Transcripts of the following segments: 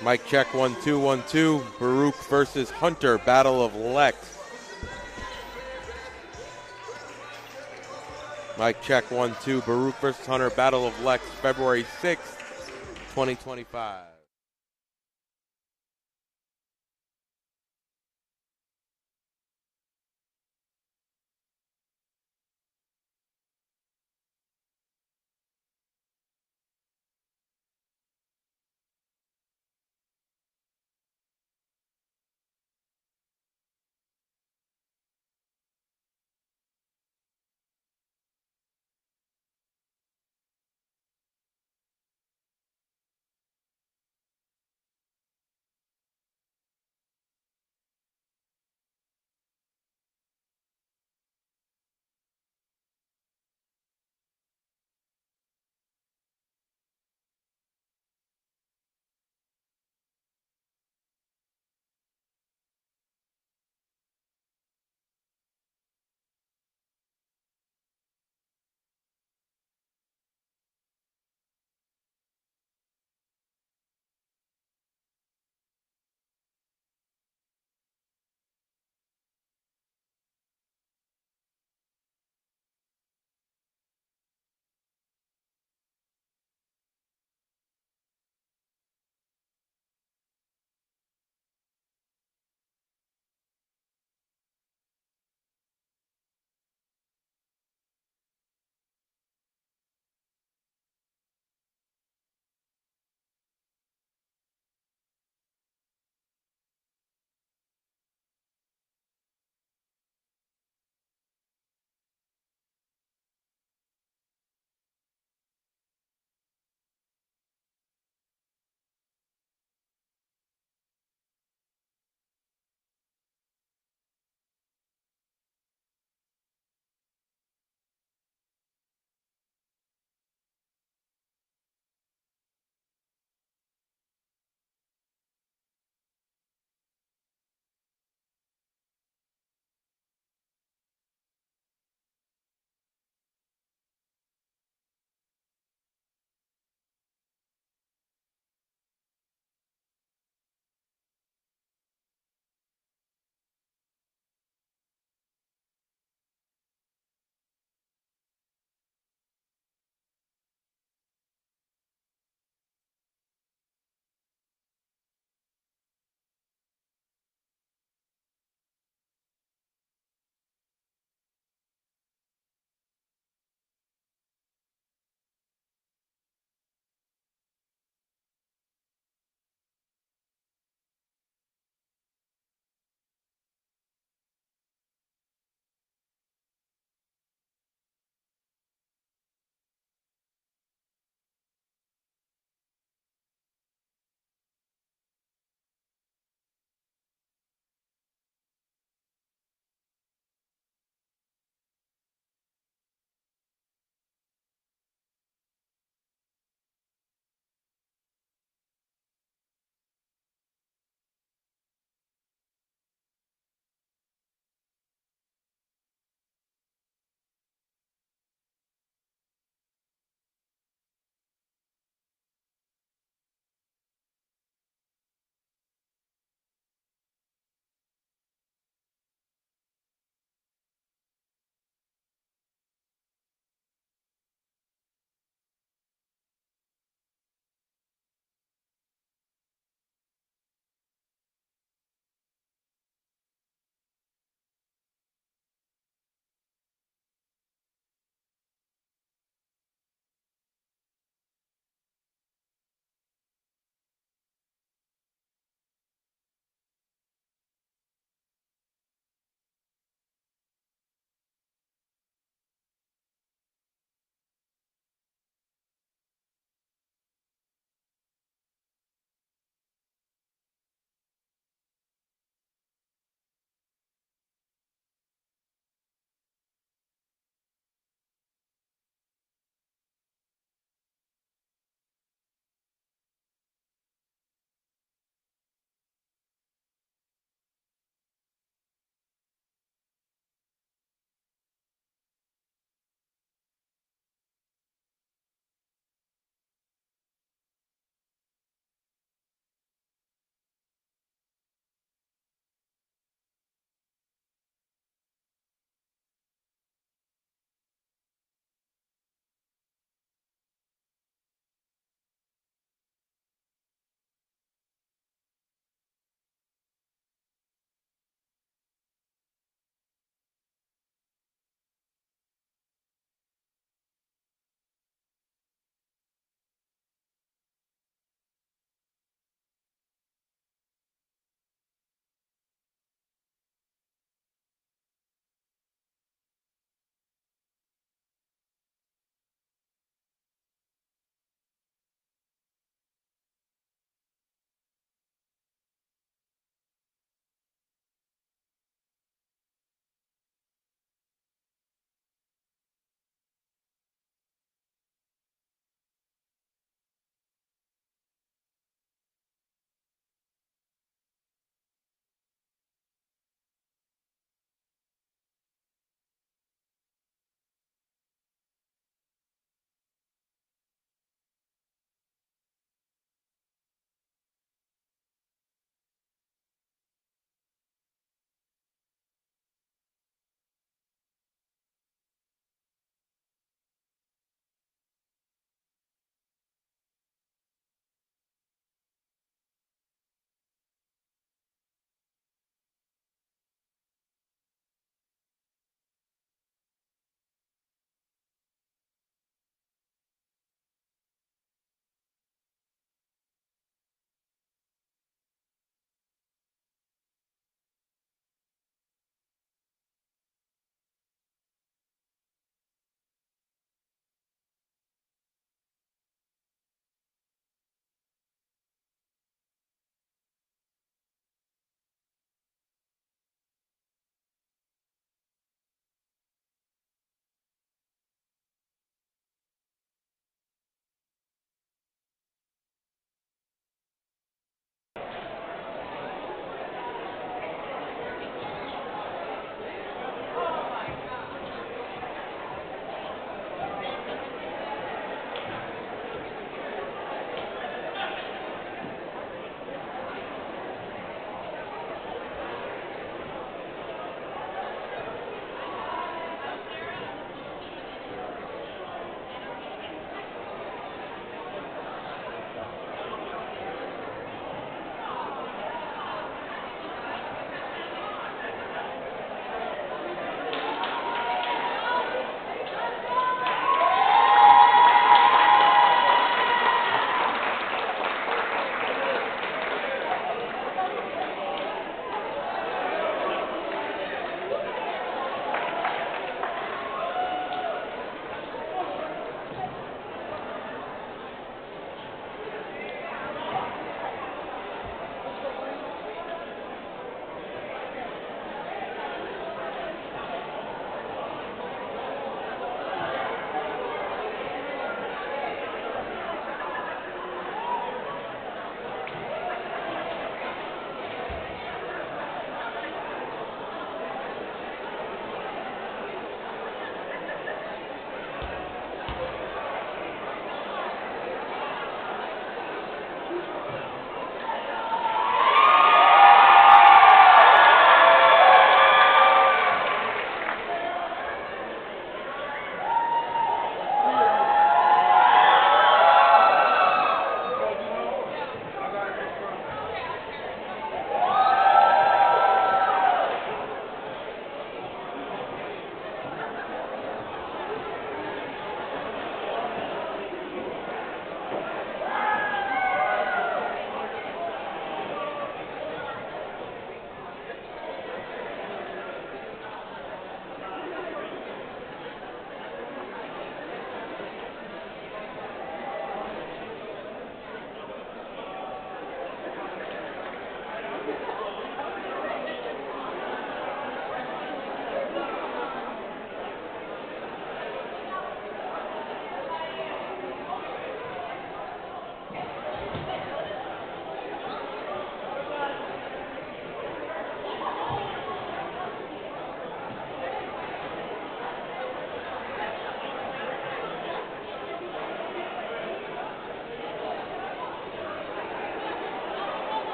Mic check 1 2 1 2. Baruch versus Hunter, Battle of Lex. Mic check 1 2. Baruch versus Hunter, Battle of Lex, February 6th, 2025.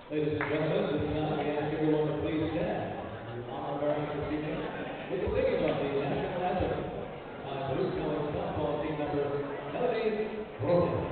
Ladies and gentlemen, this time we ask everyone to please stand in honor of our this evening with the singing of the national anthem by Blue College softball team member Melody Roman.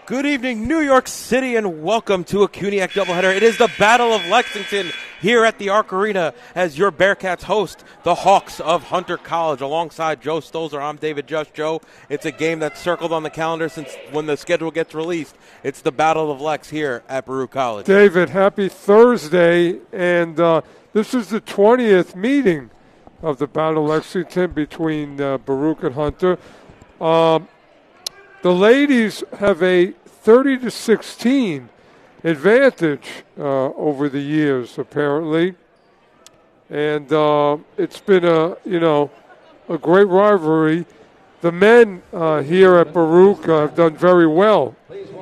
Good evening, New York City, and welcome to a CUNYAC doubleheader. It is the Battle of Lexington here at the Arc Arena as your Bearcats host the Hawks of Hunter College. Alongside Joe Stolzer, I'm David Just. Joe, it's a game that's circled on the calendar since when the schedule gets released. It's the Battle of Lex here at Baruch College. David, happy Thursday, and this is the 20th meeting of the Battle of Lexington between Baruch and Hunter. The ladies have a 30-16 advantage over the years, apparently, and it's been a great rivalry. The men here at Baruch have done very well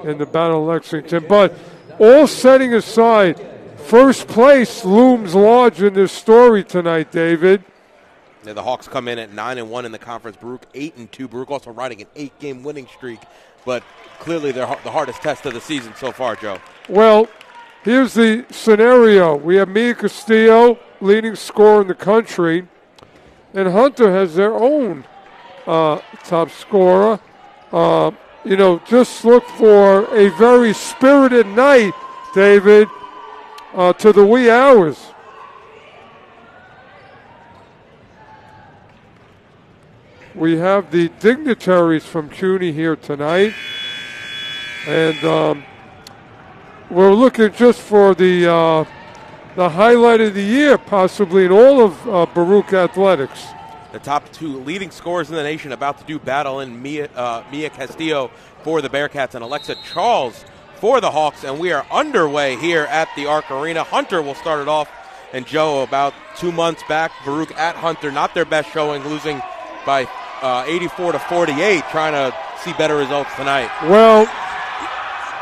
in the Battle of Lexington. But all setting aside, first place looms large in this story tonight, David. Yeah, the Hawks come in at 9-1 in the conference. Baruch 8-2. Baruch also riding an 8-game winning streak, but clearly they're the hardest test of the season so far, Joe. Well, here's the scenario. We have Mia Castillo, leading scorer in the country, and Hunter has their own top scorer. Just look for a very spirited night, David, to the wee hours. We have the dignitaries from CUNY here tonight, and we're looking just for the highlight of the year, possibly in all of Baruch athletics. The top two leading scorers in the nation about to do battle in Mia Castillo for the Bearcats and Alexa Charles for the Hawks, and we are underway here at the Arc Arena. Hunter will start it off, and Joe, about 2 months back, Baruch at Hunter, not their best showing, losing by 84-48, trying to see better results tonight. Well,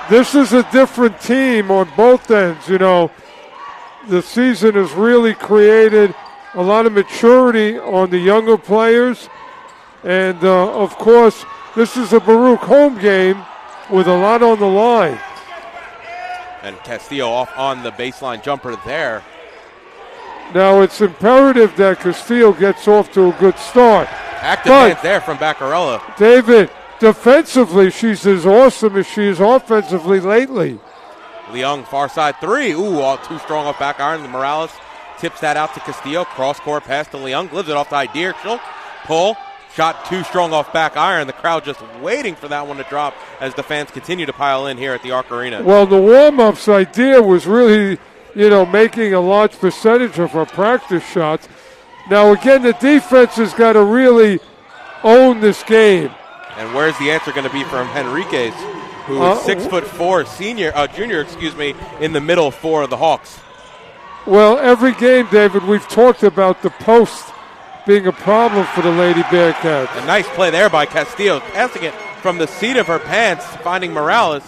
this is a different team on both ends. The season has really created a lot of maturity on the younger players. And, of course, this is a Baruch home game with a lot on the line. And Castillo off on the baseline jumper there. Now, it's imperative that Castillo gets off to a good start. Active hands there from Baccarella. David, defensively, she's as awesome as she is offensively lately. Leung, far side three. Ooh, all too strong off back iron. Morales tips that out to Castillo. Cross-court pass to Leung. Gives it off to Idir. She'll pull. Shot too strong off back iron. The crowd just waiting for that one to drop as the fans continue to pile in here at the Arc Arena. Well, the warm-ups idea was really, making a large percentage of her practice shots. Now, again, the defense has got to really own this game. And where's the answer going to be from Henriquez, who is 6'4", junior, in the middle for the Hawks? Well, every game, David, we've talked about the post being a problem for the Lady Bearcats. A nice play there by Castillo, passing it from the seat of her pants, finding Morales.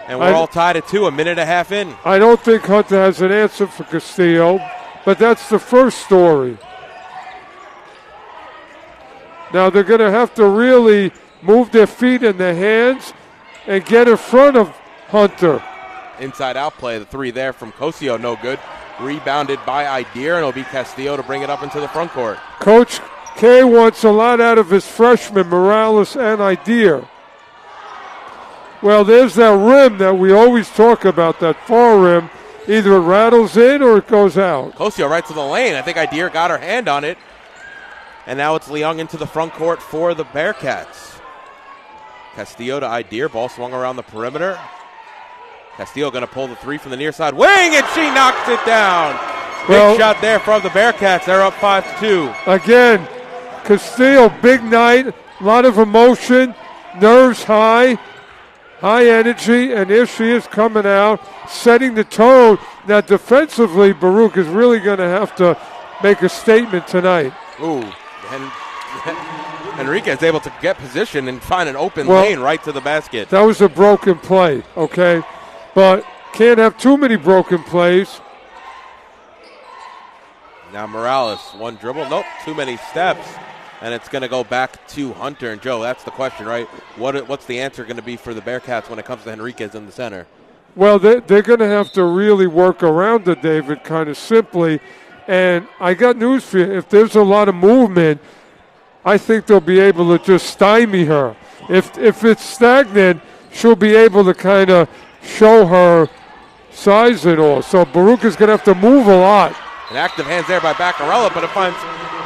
And we're all tied at 2, a minute and a half in. I don't think Hunter has an answer for Castillo, but that's the first story. Now they're going to have to really move their feet and their hands and get in front of Hunter. Inside out play, the three there from Cosio, no good. Rebounded by Idir, and it'll be Castillo to bring it up into the front court. Coach K wants a lot out of his freshmen, Morales and Idir. Well, there's that rim that we always talk about, that far rim. Either it rattles in or it goes out. Cosio right to the lane. I think Idir got her hand on it. And now it's Leung into the front court for the Bearcats. Castillo to Idir. Ball swung around the perimeter. Castillo going to pull the three from the near side wing, and she knocks it down. Big shot there from the Bearcats. They're up 5-2. Again, Castillo, big night, a lot of emotion, nerves high energy, and here she is coming out, setting the tone. Now, defensively, Baruch is really going to have to make a statement tonight. Ooh, and Enriquez able to get position and find an open lane right to the basket. That was a broken play, okay? But can't have too many broken plays. Now Morales, one dribble. Nope, too many steps. And it's going to go back to Hunter. And, Joe, that's the question, right? What's the answer going to be for the Bearcats when it comes to Enriquez in the center? Well, they're going to have to really work around it, David, kind of simply. And I got news for you. If there's a lot of movement, I think they'll be able to just stymie her. If it's stagnant, she'll be able to kind of show her size and all. So Baruch is going to have to move a lot. An active hands there by Baccarella, but it finds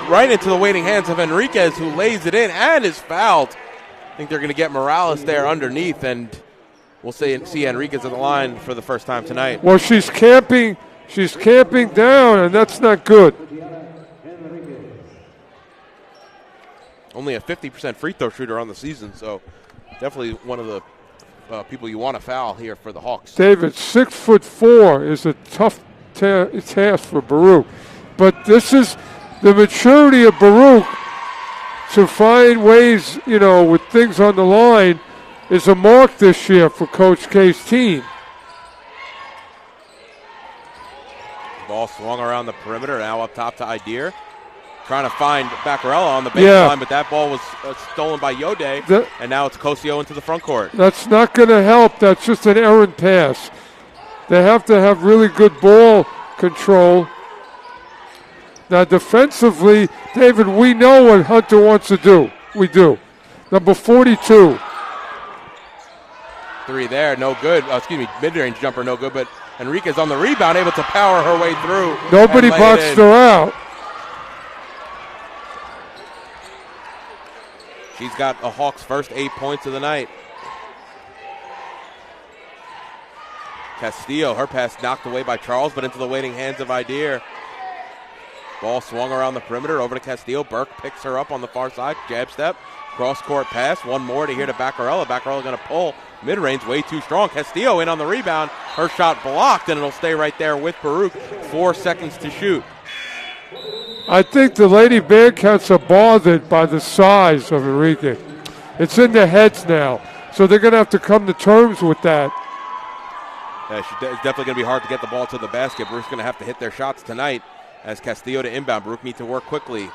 right into the waiting hands of Enriquez, who lays it in and is fouled. I think they're going to get Morales there underneath, and we'll see Enriquez at the line for the first time tonight. Well, she's camping down, and that's not good. Only a 50% free throw shooter on the season, so definitely one of the people you want to foul here for the Hawks. David, 6'4" is a tough task for Baruch, but this is the maturity of Baruch to find ways, with things on the line, is a mark this year for Coach K's team. Ball swung around the perimeter, now up top to Idea. Trying to find Baccarella on the baseline, but that ball was stolen by Yode, and now it's Cosio into the front court. That's not going to help. That's just an errant pass. They have to have really good ball control. Now, defensively, David, we know what Hunter wants to do. We do. Number 42. Three there, no good. Mid-range jumper, no good, but Enriquez on the rebound, able to power her way through. Nobody boxed her out. She's got the Hawks' first 8 points of the night. Castillo, her pass knocked away by Charles, but into the waiting hands of Idea. Ball swung around the perimeter, over to Castillo. Burke picks her up on the far side, jab step, cross-court pass. One more to here to Baccarella. Baccarella going to pull mid-range, way too strong. Castillo in on the rebound. Her shot blocked, and it'll stay right there with Baruch. 4 seconds to shoot. I think the Lady Bearcats are bothered by the size of Enrique. It's in their heads now, so they're going to have to come to terms with that. It's definitely going to be hard to get the ball to the basket. Baruch's going to have to hit their shots tonight as Castillo to inbound. Baruch needs to work quickly.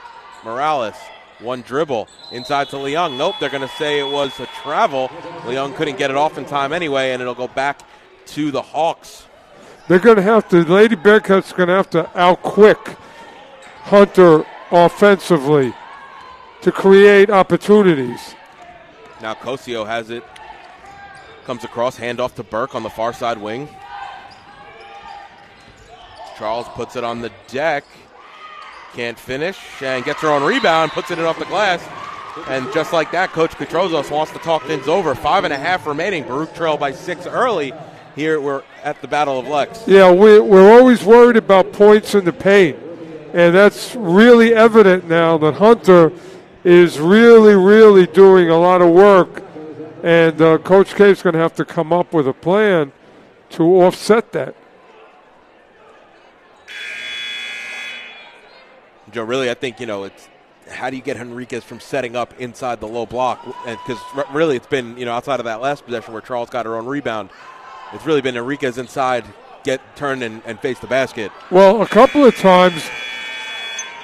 Morales, one dribble, inside to Leung. Nope, they're going to say it was a travel. Leung couldn't get it off in time anyway, and it'll go back to the Hawks. They're going to have to, the Lady Bearcats are going to have to outquick Hunter offensively to create opportunities. Now Cosio has it. Comes across, handoff to Burke on the far side wing. Charles puts it on the deck. Can't finish and gets her own rebound, puts it in off the glass. And just like that, Coach Petrozos wants to talk things over. 5.5 remaining. Baruch trailed by 6 early. Here we're at the Battle of Lex. Yeah, we're always worried about points in the paint. And that's really evident now that Hunter is really doing a lot of work. And Coach K is going to have to come up with a plan to offset that. Joe, really, I think, it's how do you get Henriquez from setting up inside the low block? Because really it's been, outside of that last possession where Charles got her own rebound, it's really been Enriquez inside, turn and face the basket. Well, a couple of times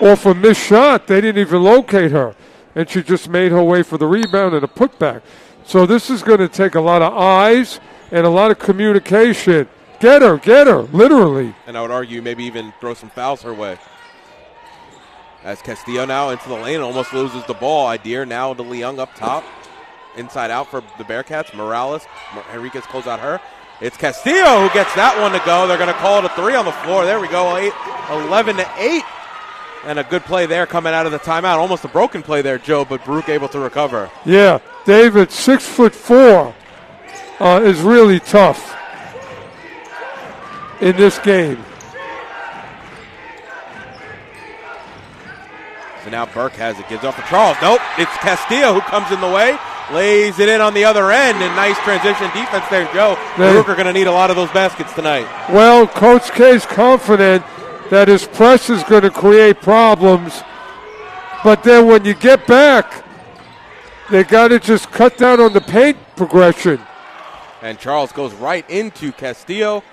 off a missed shot, they didn't even locate her. And she just made her way for the rebound and a putback. So this is going to take a lot of eyes and a lot of communication. Get her, literally. And I would argue maybe even throw some fouls her way. As Castillo now into the lane, almost loses the ball. Idea now to Leung up top. Inside out for the Bearcats. Morales, Enriquez close out her. It's Castillo who gets that one to go. They're going to call it a 3 on the floor. There we go, 11-8. And a good play there coming out of the timeout. Almost a broken play there, Joe, but Baruch able to recover. Yeah, David, 6'4", is really tough in this game. So now Burke has it, gives off to Charles. Nope, it's Castillo who comes in the way, lays it in on the other end, and nice transition defense there, Joe. Baruch are going to need a lot of those baskets tonight. Well, Coach K's confident that his press is going to create problems, but then when you get back, they got to just cut down on the paint progression. And Charles goes right into Castillo.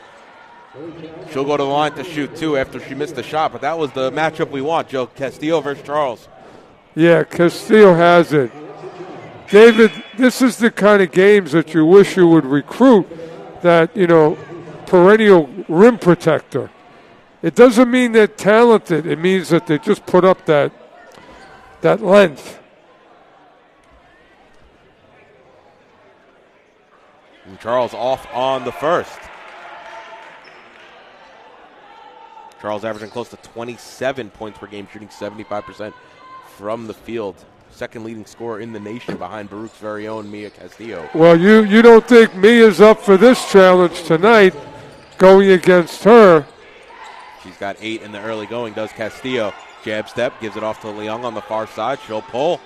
She'll go to the line to shoot, too, after she missed the shot. But that was the matchup we want, Joe. Castillo versus Charles. Yeah, Castillo has it. David, this is the kind of games that you wish you would recruit that, perennial rim protector. It doesn't mean they're talented. It means that they just put up that length. And Charles off on the first. Charles averaging close to 27 points per game, shooting 75% from the field. Second leading scorer in the nation behind Baruch's very own Mia Castillo. Well, you don't think Mia's up for this challenge tonight going against her. She's got 8 in the early going, does Castillo. Jab step, gives it off to Leung on the far side. She'll pull.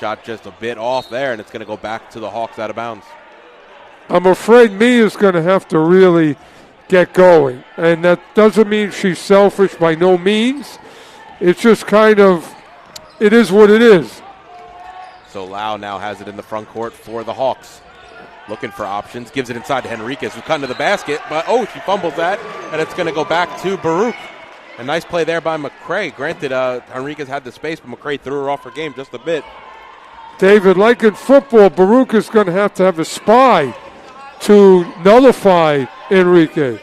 Shot just a bit off there, and it's going to go back to the Hawks out of bounds. I'm afraid Mia's going to have to really get going. And that doesn't mean she's selfish by no means. It's just kind of, it is what it is. So Lau now has it in the front court for the Hawks. Looking for options, gives it inside to Henriquez, who's cutting to the basket, but she fumbles that, and it's going to go back to Baruch. A nice play there by McCray. Granted, Henriquez had the space, but McCray threw her off her game just a bit. David, like in football, Baruch is going to have a spy to nullify Enrique.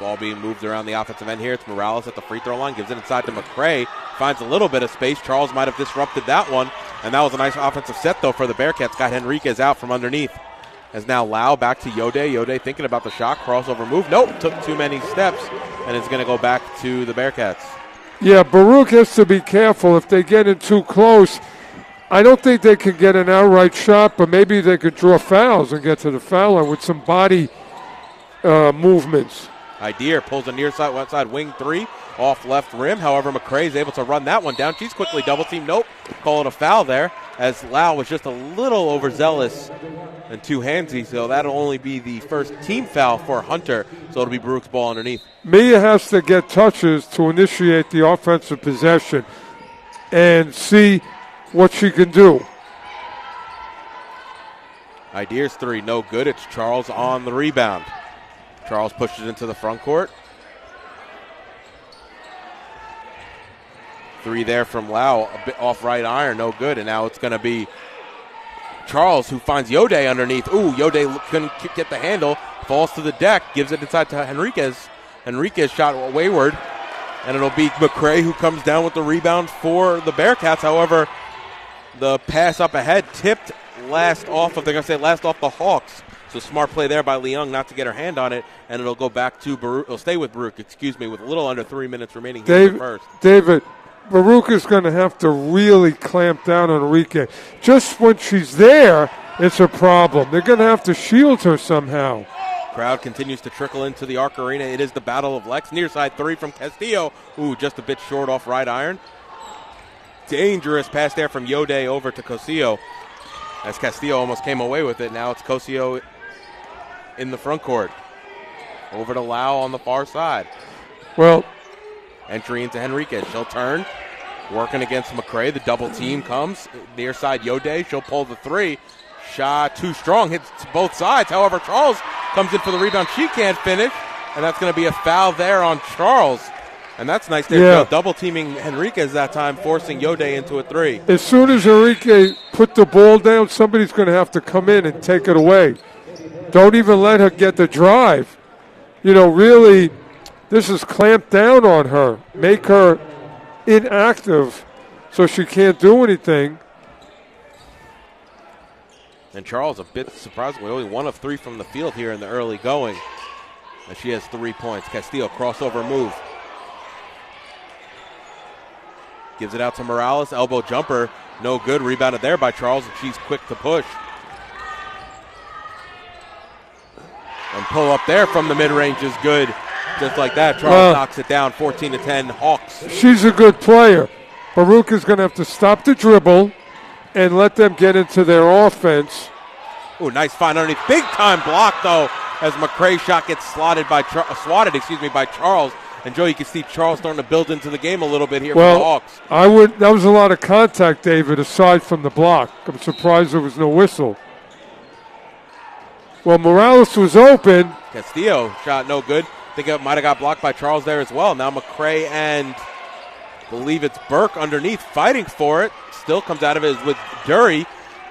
Ball being moved around the offensive end here. It's Morales at the free throw line. Gives it inside to McCray. Finds a little bit of space. Charles might have disrupted that one. And that was a nice offensive set, though, for the Bearcats. Got Henriquez out from underneath. As now Lau back to Yode. Yode thinking about the shot. Crossover move. Nope. Took too many steps. And it's going to go back to the Bearcats. Yeah, Baruch has to be careful. If they get in too close, I don't think they can get an outright shot, but maybe they could draw fouls and get to the foul line with some body movements. Ideer pulls a near side, one side wing three off left rim. However, McCray is able to run that one down. She's quickly double teamed. Nope. Call it a foul there as Lau was just a little overzealous and too handsy. So that'll only be the first team foul for Hunter. So it'll be Baruch's ball underneath. Mia has to get touches to initiate the offensive possession and see what she can do. Ideer's three, no good. It's Charles on the rebound. Charles pushes it into the front court. Three there from Lau, a bit off right iron, no good. And now it's going to be Charles who finds Yode underneath. Ooh, Yode couldn't get the handle. Falls to the deck, gives it inside to Henriquez. Henriquez shot wayward. And it'll be McCray who comes down with the rebound for the Bearcats. However, the pass up ahead tipped last off the Hawks. So smart play there by Leung not to get her hand on it, and it'll go back to Baruch. It'll stay with Baruch, with a little under 3 minutes remaining here in the first. David, Baruch is going to have to really clamp down on Enrique. Just when she's there, it's a problem. They're going to have to shield her somehow. Crowd continues to trickle into the Arc Arena. It is the Battle of Lex. Near side three from Castillo. Ooh, just a bit short off right iron. Dangerous pass there from Yode over to Cosillo. As Castillo almost came away with it. Now it's Cosillo in the front court. Over to Lau on the far side. Well, entry into Henriquez. She'll turn. Working against McCray. The double team comes. Near side Yode. She'll pull the three. Shot too strong. Hits both sides. However, Charles comes in for the rebound. She can't finish. And that's going to be a foul there on Charles. And that's nice there. Yeah. Double teaming Henriquez that time, forcing Yode into a three. As soon as Enrique put the ball down, somebody's going to have to come in and take it away. Don't even let her get the drive. Really, this is clamped down on her. Make her inactive so she can't do anything. And Charles, a bit surprisingly, only 1 of 3 from the field here in the early going. And she has 3 points. Castillo, crossover move. Gives it out to Morales. Elbow jumper, no good. Rebounded there by Charles, and she's quick to push. And pull up there from the mid-range is good. Just like that, Charles knocks it down, 14-10 Hawks. She's a good player. Baruch is going to have to stop the dribble and let them get into their offense. Ooh, nice find underneath. Big-time block, though, as McCray's shot gets swatted by Charles. And, Joe, you can see Charles starting to build into the game a little bit here for the Hawks. That was a lot of contact, David, aside from the block. I'm surprised there was no whistle. Well, Morales was open. Castillo shot no good. I think it might have got blocked by Charles there as well. Now McCray and I believe it's Burke underneath fighting for it. Still comes out of it with Dury.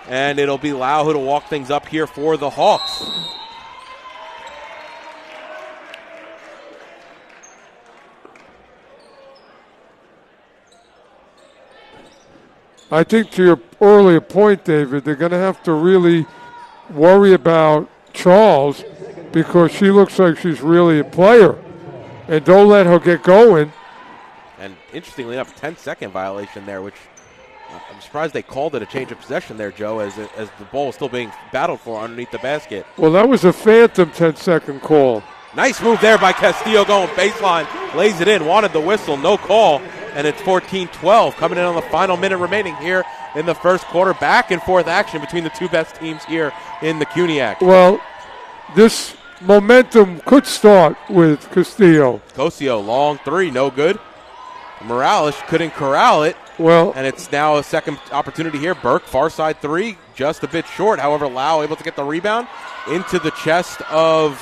And it'll be Lau who to walk things up here for the Hawks. I think to your earlier point, David, they're going to have to really worry about Charles because she looks like she's really a player. And don't let her get going. And interestingly enough, 10-second violation there, which I'm surprised they called it a change of possession there, Joe, as the ball was still being battled for underneath the basket. Well, that was a phantom 10-second call. Nice move there by Castillo going baseline. Lays it in, wanted the whistle, no call. And it's 14-12 coming in on the final minute remaining here in the first quarter. Back and forth action between the two best teams here in the CUNYAC. Well, this momentum could start with Castillo. Cosillo, long three, no good. Morales couldn't corral it. Well, And it's now a second opportunity here. Burke, far side three, just a bit short. However, Lau able to get the rebound into the chest of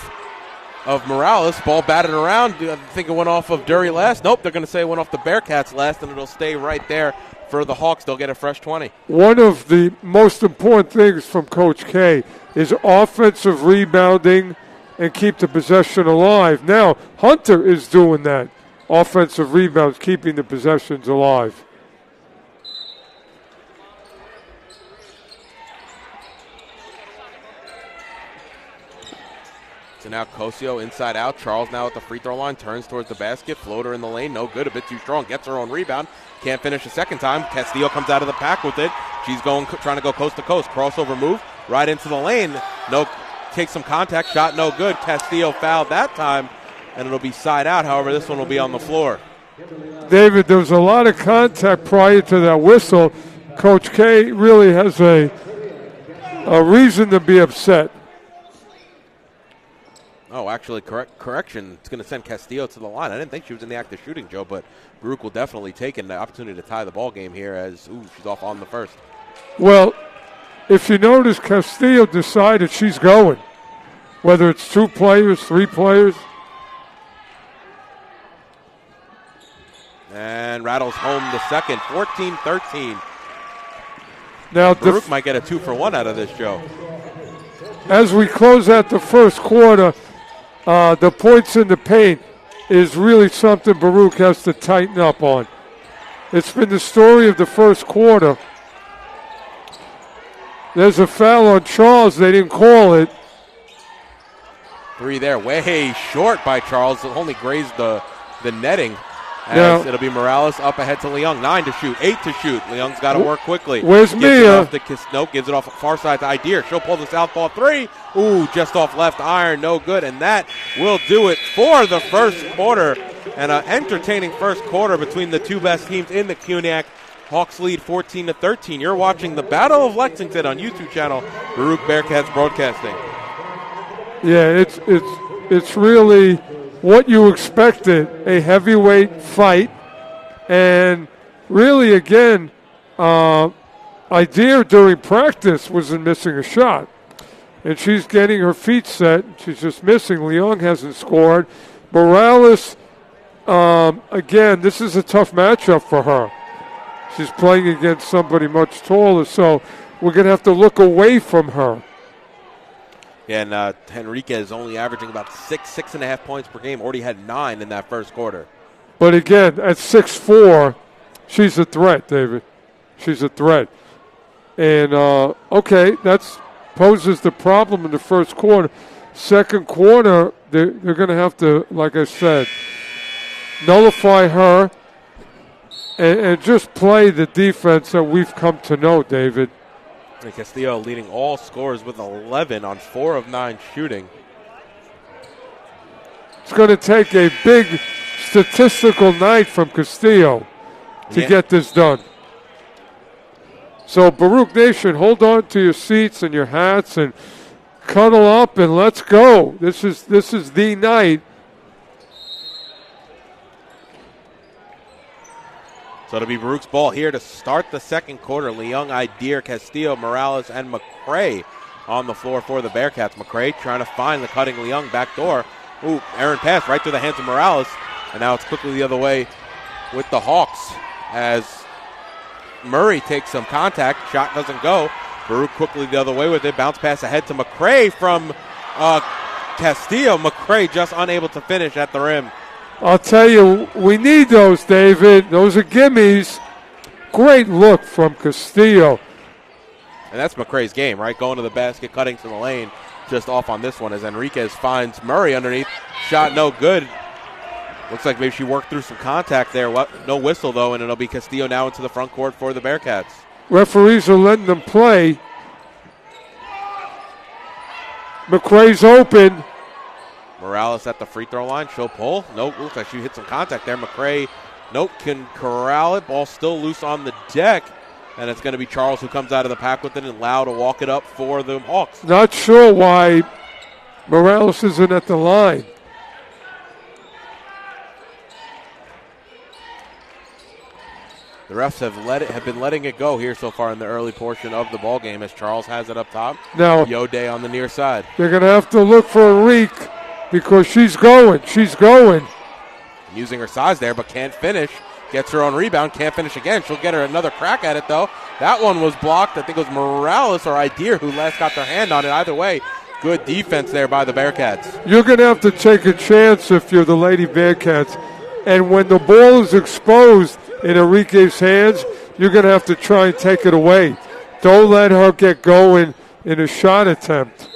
Morales. Ball batted around. I think it went off of Dury last. Nope, they're going to say it went off the Bearcats last, and it'll stay right there for the Hawks. They'll get a fresh 20. one of the most important things from Coach K is offensive rebounding and keep the possession alive. Now, Hunter is doing that. Offensive rebounds, keeping the possessions alive. So now Cosio inside out. Charles now at the free throw line. Turns towards the basket. Floater in the lane. No good. A bit too strong. Gets her own rebound. Can't finish a second time. Castillo comes out of the pack with it. She's trying to go coast to coast. Crossover move. Right into the lane. No, takes some contact. Shot no good. Castillo fouled that time. And it'll be side out. However, this one will be on the floor. David, there was a lot of contact prior to that whistle. Coach K really has a reason to be upset. Oh, actually, correction. It's going to send Castillo to the line. I didn't think she was in the act of shooting, Joe, but Baruch will definitely take the opportunity to tie the ball game here as, she's off on the first. Well, if you notice, Castillo decided she's going, whether it's 2 players, 3 players. And rattles home the second, 14-13. Now, Baruch might get a 2-for-1 out of this, Joe. As we close out the first quarter, the points in the paint is really something Baruch has to tighten up on. It's been the story of the first quarter. There's a foul on Charles. They didn't call it. 3 there, way short by Charles. It only grazed the netting. Now, It'll be Morales up ahead to Leung. 9 to shoot, 8 to shoot. Leung's got to work quickly. Where's Mia? Gives it off far side to Ideer. She'll pull the southpaw 3. Just off left iron, no good. And that will do it for the first quarter. And an entertaining first quarter between the two best teams in the CUNYAC. Hawks lead 14-13. You're watching the Battle of Lexington on YouTube channel, Baruch Bearcats Broadcasting. Yeah, it's really what you expected, a heavyweight fight. And really, again, Ideer during practice wasn't missing a shot. And she's getting her feet set. She's just missing. Leung hasn't scored. Morales, again, this is a tough matchup for her. She's playing against somebody much taller, so we're going to have to look away from her. Yeah, and Henrique is only averaging about 6.5 points per game. Already had 9 in that first quarter. But again, at 6'4", she's a threat, David. She's a threat. And, okay, that poses the problem in the first quarter. Second quarter, they're going to have to, like I said, nullify her and just play the defense that we've come to know, David. And Castillo leading all scorers with 11 on 4 of 9 shooting. It's going to take a big statistical night from Castillo to get this done. So, Baruch Nation, hold on to your seats and your hats and cuddle up and let's go. This is the night. So it'll be Baruch's ball here to start the second quarter. Leung, Ideer, Castillo, Morales, and McCray on the floor for the Bearcats. McCray trying to find the cutting Leung back door. Errant pass right through the hands of Morales. And now it's quickly the other way with the Hawks as Murray takes some contact. Shot doesn't go. Baruch quickly the other way with it. Bounce pass ahead to McCray from Castillo. McCray just unable to finish at the rim. I'll tell you, we need those, David. Those are gimmies. Great look from Castillo. And that's McCray's game, right? Going to the basket, cutting to the lane. Just off on this one as Enriquez finds Murray underneath. Shot no good. Looks like maybe she worked through some contact there. No whistle, though, and it'll be Castillo now into the front court for the Bearcats. Referees are letting them play. McCray's open. Morales at the free throw line. She'll pull. Nope. Looks like she hit some contact there. McCray, nope, can corral it. Ball still loose on the deck. And it's going to be Charles who comes out of the pack with it and Lau to walk it up for the Hawks. Not sure why Morales isn't at the line. The refs have been letting it go here so far in the early portion of the ball game as Charles has it up top. Now Yode on the near side. They're going to have to look for Reek because she's going. She's going. Using her size there, but can't finish. Gets her own rebound, can't finish again. She'll get her another crack at it, though. That one was blocked. I think it was Morales or Idea who last got their hand on it. Either way, good defense there by the Bearcats. You're going to have to take a chance if you're the Lady Bearcats. And when the ball is exposed in Enrique's hands, you're going to have to try and take it away. Don't let her get going in a shot attempt.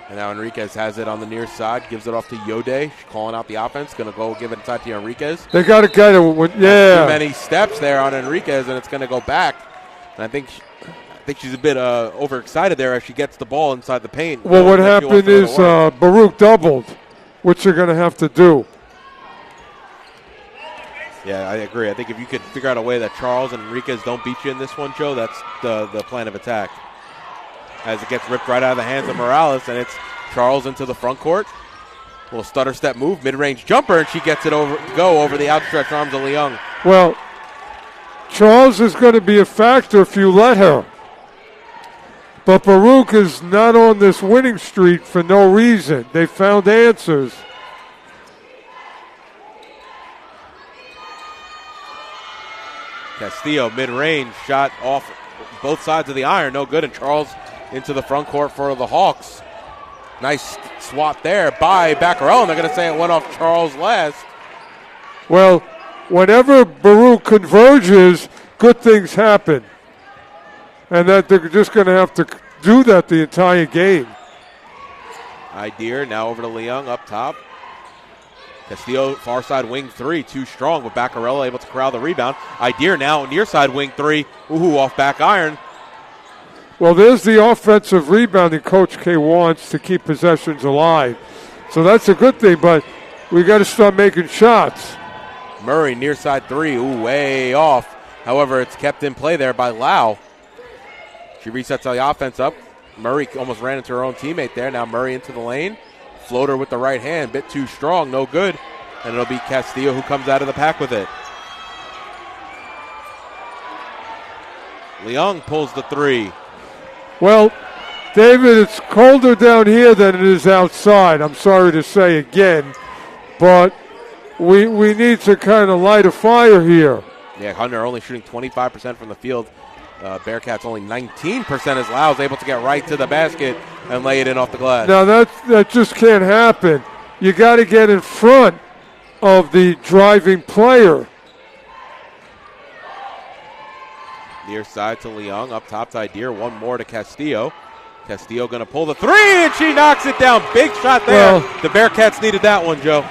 And now Enriquez has it on the near side, gives it off to Yode. She's calling out the offense, going to go give it inside to Enriquez. They got to get it. Yeah. Too many steps there on Enriquez, and it's going to go back. And I think she's a bit overexcited there as she gets the ball inside the paint. Well, what happened is Baruch doubled, which they're going to have to do. Yeah, I agree. I think if you could figure out a way that Charles and Enriquez don't beat you in this one, Joe, that's the plan of attack. As it gets ripped right out of the hands of Morales, and it's Charles into the front court. Little stutter step move, mid-range jumper, and she gets it over the outstretched arms of Leung. Well, Charles is going to be a factor if you let her. But Baruch is not on this winning streak for no reason. They found answers. Castillo, mid-range, shot off both sides of the iron, no good, and Charles into the front court for the Hawks. Nice swat there by Baccarel, and they're going to say it went off Charles last. Well, whenever Baruch converges, good things happen. And that they're just going to have to do that the entire game. Idea now over to Leung up top. Castillo, far side wing three, too strong, but Baccarello able to corral the rebound. Idea now near side wing three, off back iron. Well, there's the offensive rebounding Coach K wants to keep possessions alive. So that's a good thing, but we got to start making shots. Murray near side three, way off. However, it's kept in play there by Lau. She resets the offense up. Murray almost ran into her own teammate there. Now Murray into the lane. Floater with the right hand, bit too strong, no good. And it'll be Castillo who comes out of the pack with it. Leung pulls the three. Well, David, it's colder down here than it is outside. I'm sorry to say again, but we need to kind of light a fire here. Yeah, Hunter only shooting 25% from the field. Bearcats only 19% as Lau's able to get right to the basket and lay it in off the glass. Now that just can't happen. You got to get in front of the driving player. Near side to Leung, up top to Idea, one more to Castillo. Castillo going to pull the three, and she knocks it down. Big shot there. Well, the Bearcats needed that one, Joe.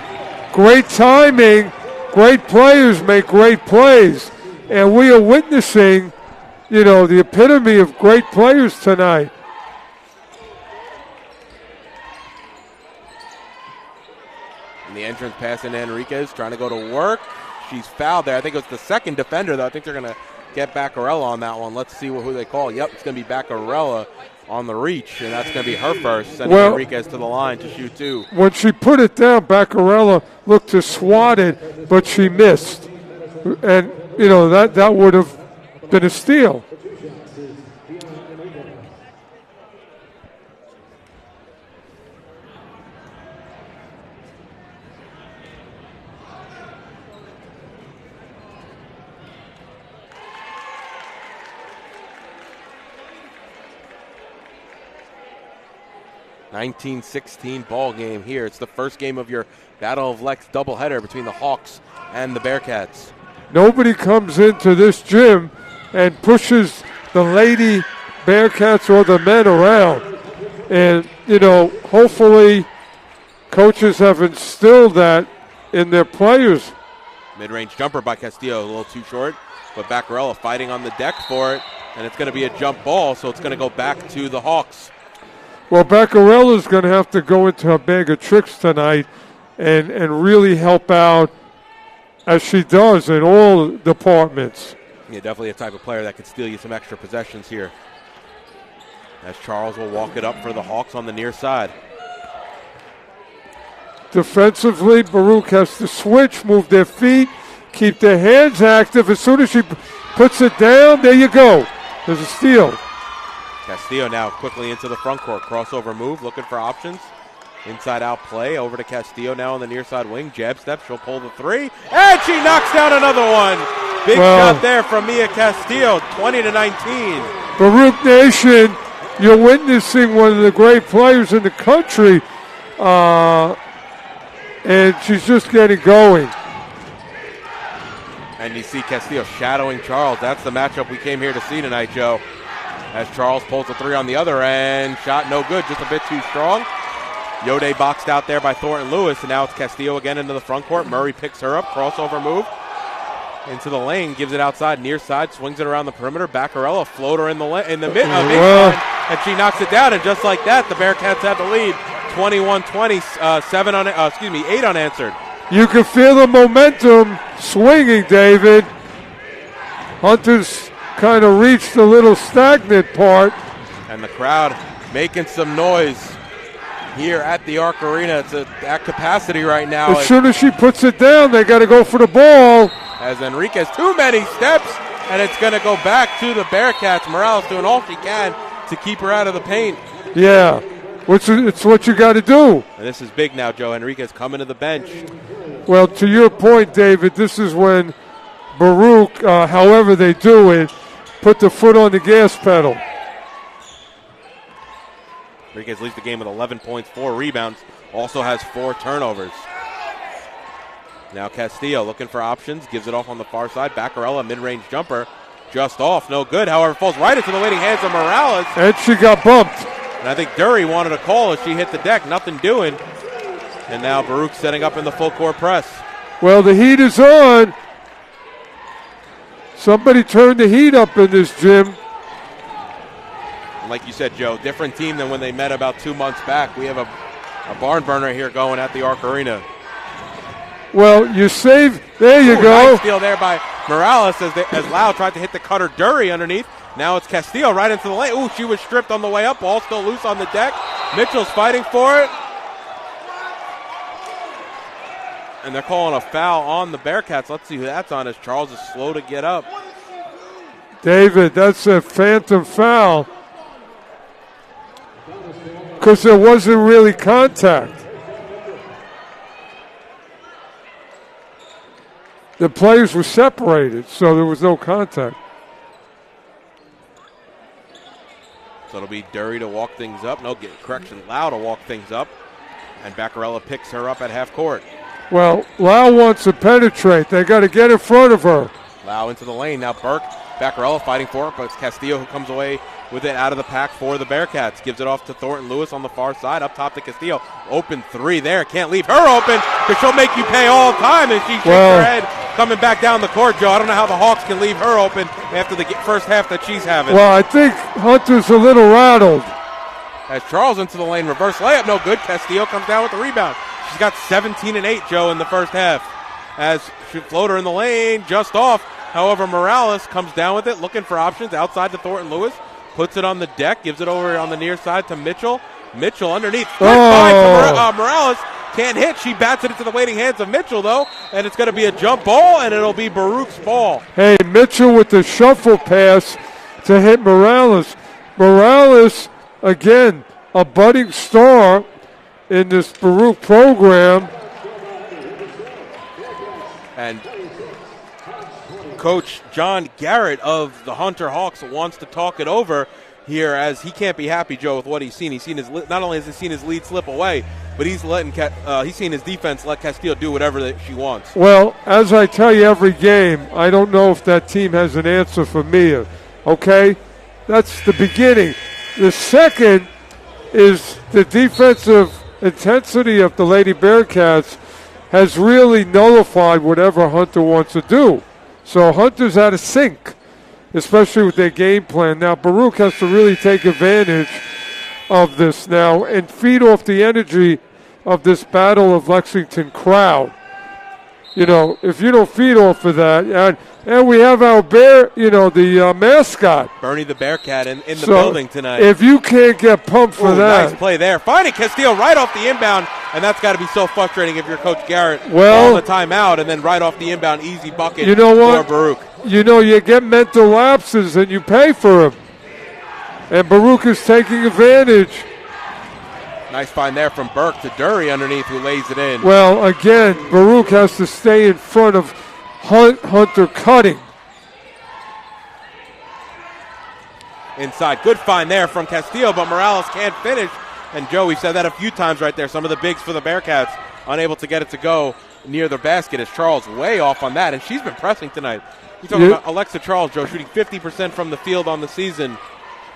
Great timing. Great players make great plays. And we are witnessing, the epitome of great players tonight. And the entrance pass into Enriquez, trying to go to work. She's fouled there. I think it was the second defender, though. I think they're going to get Baccarella on that one. Let's see who they call. Yep, it's going to be Baccarella on the reach, and that's going to be her first, sending Enriquez to the line to shoot two. When she put it down, Baccarella looked to swat it, but she missed. And, that would have been a steal. (19-16) ball game here. It's the first game of your Battle of Lex doubleheader between the Hawks and the Bearcats. Nobody comes into this gym and pushes the Lady Bearcats or the men around. And, hopefully coaches have instilled that in their players. Mid-range jumper by Castillo, a little too short, but Baccarella fighting on the deck for it, and it's going to be a jump ball, so it's going to go back to the Hawks. Well, Baccarella's going to have to go into a bag of tricks tonight and really help out as she does in all departments. Yeah, definitely a type of player that could steal you some extra possessions here. As Charles will walk it up for the Hawks on the near side. Defensively, Baruch has to switch, move their feet, keep their hands active. As soon as she puts it down, there you go. There's a steal. Castillo now quickly into the front court. Crossover move, looking for options. Inside out play over to Castillo now on the near side wing. Jab step, she'll pull the three. And she knocks down another one. Big shot there from Mia Castillo, 20-19. Baruch Nation, you're witnessing one of the great players in the country. And she's just getting going. And you see Castillo shadowing Charles. That's the matchup we came here to see tonight, Joe. As Charles pulls the three on the other end. Shot no good, just a bit too strong. Yode boxed out there by Thornton Lewis, and now it's Castillo again into the front court. Murray picks her up, crossover move. Into the lane, gives it outside, near side, swings it around the perimeter. Baccarella, floater in the baseline, and she knocks it down. And just like that, the Bearcats have the lead, 21-20, 8 unanswered. You can feel the momentum swinging, David. Hunter's kind of reached the little stagnant part. And the crowd making some noise here at the Arc Arena. It's at capacity right now. As soon as she puts it down, they got to go for the ball. As Enriquez, too many steps, and it's going to go back to the Bearcats. Morales doing all she can to keep her out of the paint. Yeah, it's what you got to do. And this is big now, Joe. Enriquez coming to the bench. Well, to your point, David, this is when Baruch, however they do it, put the foot on the gas pedal. Enriquez leads the game with 11 points, 4 rebounds, also has 4 turnovers. Now Castillo looking for options, gives it off on the far side. Baccarella, mid-range jumper, just off, no good. However, falls right into the waiting hands of Morales. And she got bumped. And I think Dury wanted a call as she hit the deck, nothing doing. And now Baruch setting up in the full court press. Well, the heat is on. Somebody turned the heat up in this gym. And like you said, Joe, different team than when they met about 2 months back. We have a barn burner here going at the Arc Arena. Well, you save. There you go. Nice steal there by Morales as Lau tried to hit the cutter Dury underneath. Now it's Castillo right into the lane. Ooh, she was stripped on the way up. Ball still loose on the deck. Mitchell's fighting for it. And they're calling a foul on the Bearcats. Let's see who that's on as Charles is slow to get up. David, that's a phantom foul. Because there wasn't really contact. The players were separated, so there was no contact. So it'll be Dury to walk things up. No, correction, Lau to walk things up. And Baccarella picks her up at half court. Well, Lau wants to penetrate. They got to get in front of her. Lau into the lane. Now Burke, Baccarella fighting for it, but it's Castillo who comes away with it out of the pack for the Bearcats. Gives it off to Thornton Lewis on the far side. Up top to Castillo. Open three there. Can't leave her open because she'll make you pay all the time. And she shakes her head coming back down the court, Joe. I don't know how the Hawks can leave her open after the first half that she's having. Well, I think Hunter's a little rattled. As Charles into the lane. Reverse layup. No good. Castillo comes down with the rebound. She's got 17 and 8, Joe, in the first half. As she floater in the lane, just off. However, Morales comes down with it, looking for options outside to Thornton Lewis. Puts it on the deck, gives it over on the near side to Mitchell. Mitchell underneath. Morales can't hit. She bats it into the waiting hands of Mitchell, though. And it's going to be a jump ball, and it'll be Baruch's ball. Hey, Mitchell with the shuffle pass to hit Morales. Morales, again, a budding star in this Baruch program. And Coach John Garrett of the Hunter Hawks wants to talk it over here, as he can't be happy, Joe, with what he's seen. He's seen his not only has he seen his lead slip away, but he's seen his defense let Castillo do whatever that she wants. Well, as I tell you every game, I don't know if that team has an answer for Mia. Okay, that's the beginning. The second is the defensive intensity of the Lady Bearcats has really nullified whatever Hunter wants to do. So Hunter's out of sync, especially with their game plan. Now, Baruch has to really take advantage of this now and feed off the energy of this Battle of Lexington crowd. You know, if you don't feed off of that, and we have our bear, the mascot. Bernie the Bearcat in the building tonight. If you can't get pumped for that. Nice play there. Finding Castillo right off the inbound And that's got to be so frustrating if you're Coach Garrett on Well, the timeout and then right off the inbound, easy bucket you know what? for Baruch. You know, you get mental lapses and you pay for them. And Baruch is taking advantage. Nice find there from Burke to Dury underneath, who lays it in. Well, again, Baruch has to stay in front of Hunter cutting. Inside, good find there from Castillo, but Morales can't finish. And Joe, we said that a few times right there. Some of the bigs for the Bearcats unable to get it to go near the basket as Charles way off on that, and she's been pressing tonight. You're talking about Alexa Charles, Joe, shooting 50% from the field on the season.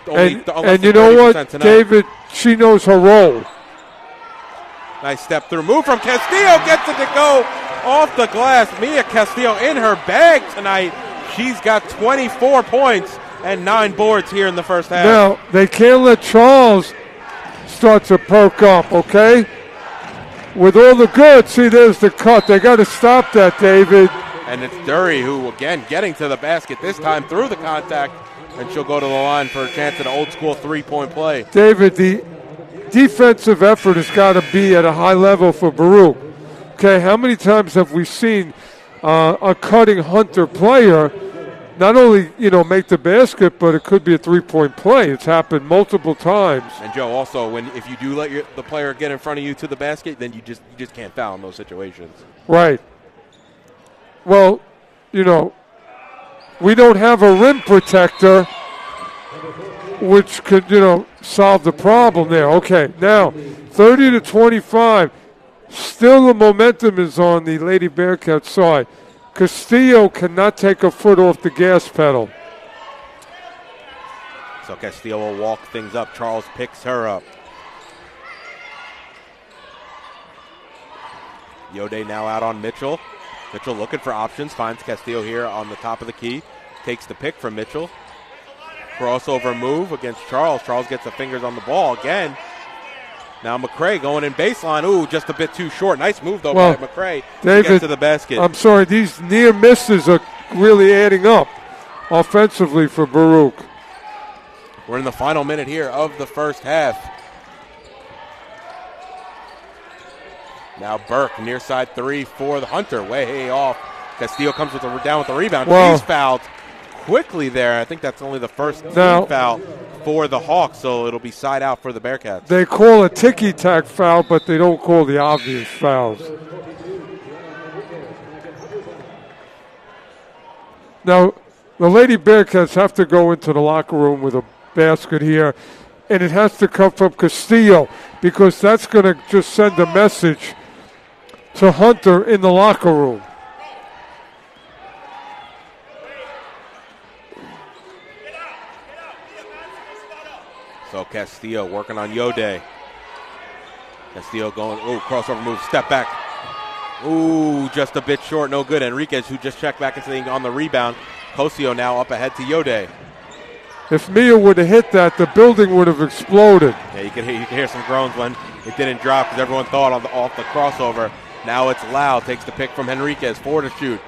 And you know what, tonight. David, she knows her role. Nice step through. Move from Castillo. Gets it to go off the glass. Mia Castillo in her bag tonight. She's got 24 points and 9 boards here in the first half. Now, they can't let Charles start to perk up, okay? With all the good, see, there's the cut. They got to stop that, David. And it's Dury who, again, getting to the basket this time through the contact. And she'll go to the line for a chance at an old-school three-point play. David, the defensive effort has got to be at a high level for Baruch. Okay, how many times have we seen a cutting Hunter player not only, make the basket, but it could be a three-point play. It's happened multiple times. And, Joe, also, if you do let the player get in front of you to the basket, then you just can't foul in those situations. Right. Well, we don't have a rim protector, which could, solve the problem there. Okay, now 30-25. Still the momentum is on the Lady Bearcat side. Castillo cannot take a foot off the gas pedal. So Castillo will walk things up. Charles picks her up. Yode now out on Mitchell. Mitchell looking for options, finds Castillo here on the top of the key. Takes the pick from Mitchell. Crossover move against Charles. Charles gets the fingers on the ball again. Now McCray going in baseline. Ooh, just a bit too short. Nice move, though, by McCray to get to the basket. I'm sorry, these near misses are really adding up offensively for Baruch. We're in the final minute here of the first half. Now Burke, near side three for the Hunter, way off. Castillo comes down with the rebound. He's fouled quickly there. I think that's only the first team foul for the Hawks, so it'll be side out for the Bearcats. They call a ticky-tack foul, but they don't call the obvious fouls. Now, the Lady Bearcats have to go into the locker room with a basket here, and it has to come from Castillo because that's going to just send a message to Hunter in the locker room. So Castillo working on Yode. Castillo going, crossover move, step back. Ooh, just a bit short, no good. Enriquez, who just checked back into on the rebound. Cosio now up ahead to Yode. If Mia would have hit that, the building would have exploded. Yeah, you can hear some groans when it didn't drop because everyone thought off the crossover. Now it's Lau, takes the pick from Enriquez, 4 to shoot.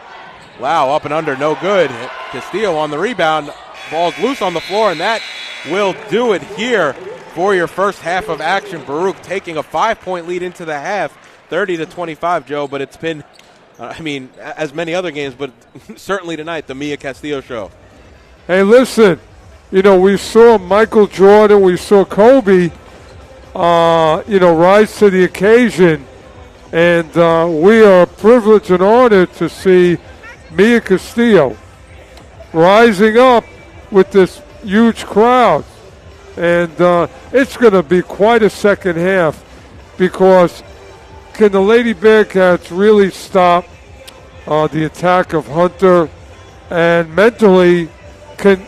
Lau up and under, no good. Castillo on the rebound. Ball's loose on the floor, and that will do it here for your first half of action. Baruch taking a 5-point lead into the half, 30-25, Joe, but it's been, as many other games, but certainly tonight, the Mia Castillo show. Hey, listen, we saw Michael Jordan, we saw Kobe, rise to the occasion, and we are privileged and honored to see Mia Castillo rising up with this huge crowd. And it's going to be quite a second half because can the Lady Bearcats really stop the attack of Hunter? And mentally, can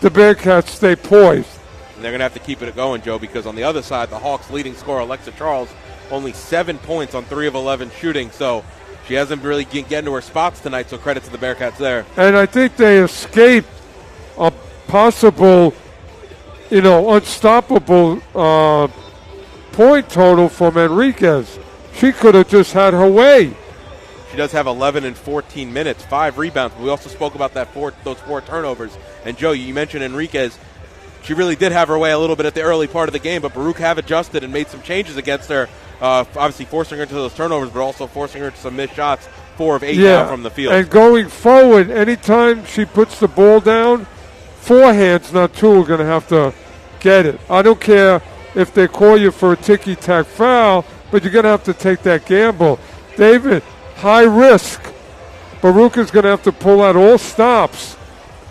the Bearcats stay poised? And they're going to have to keep it going, Joe, because on the other side, the Hawks' leading scorer, Alexa Charles, only 7 points on 3 of 11 shooting. So she hasn't really getting to her spots tonight, so credit to the Bearcats there. And I think they escaped a possible, unstoppable point total from Enriquez. She could have just had her way. She does have 11 and 14 minutes, 5 rebounds. We also spoke about those 4 turnovers. And, Joe, you mentioned Enriquez. she really did have her way a little bit at the early part of the game, but Baruch have adjusted and made some changes against her, obviously forcing her to those turnovers, but also forcing her to some missed shots, 4 of 8 now from the field. And going forward, anytime she puts the ball down, forehands, not two, are going to have to get it. I don't care if they call you for a ticky-tack foul, but you're going to have to take that gamble. David, high risk. Baruch is going to have to pull out all stops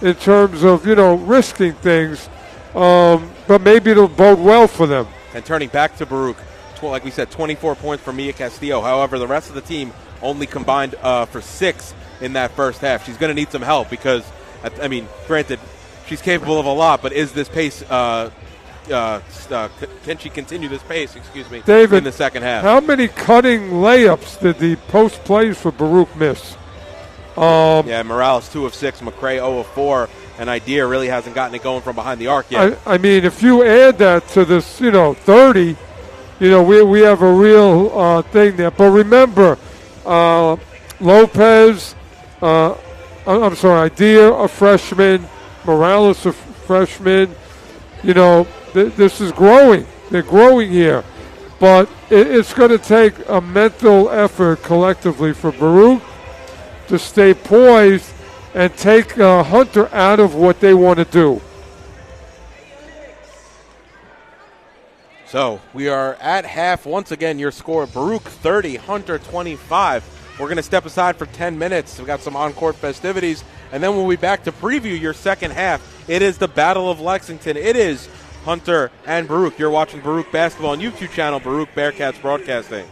in terms of, risking things. But maybe it'll bode well for them. And turning back to Baruch, like we said, 24 points for Mia Castillo. However, the rest of the team only combined for 6 in that first half. She's going to need some help because, granted, she's capable of a lot, but is this pace can she continue this pace, David, in the second half? How many cutting layups did the post plays for Baruch miss? Morales 2 of 6, McCray 0 of 4, and Idea really hasn't gotten it going from behind the arc yet. If you add that to this, 30, we have a real thing there. But remember, Lopez, Idea, a freshman, Morales, a freshman. This is growing. They're growing here. But it's going to take a mental effort collectively for Baruch to stay poised and take Hunter out of what they want to do. So we are at half. Once again, your score, Baruch 30, Hunter 25. We're going to step aside for 10 minutes. We've got some on-court festivities, and then we'll be back to preview your second half. It is the Battle of Lexington. It is Hunter and Baruch. You're watching Baruch Basketball on YouTube channel, Baruch Bearcats Broadcasting.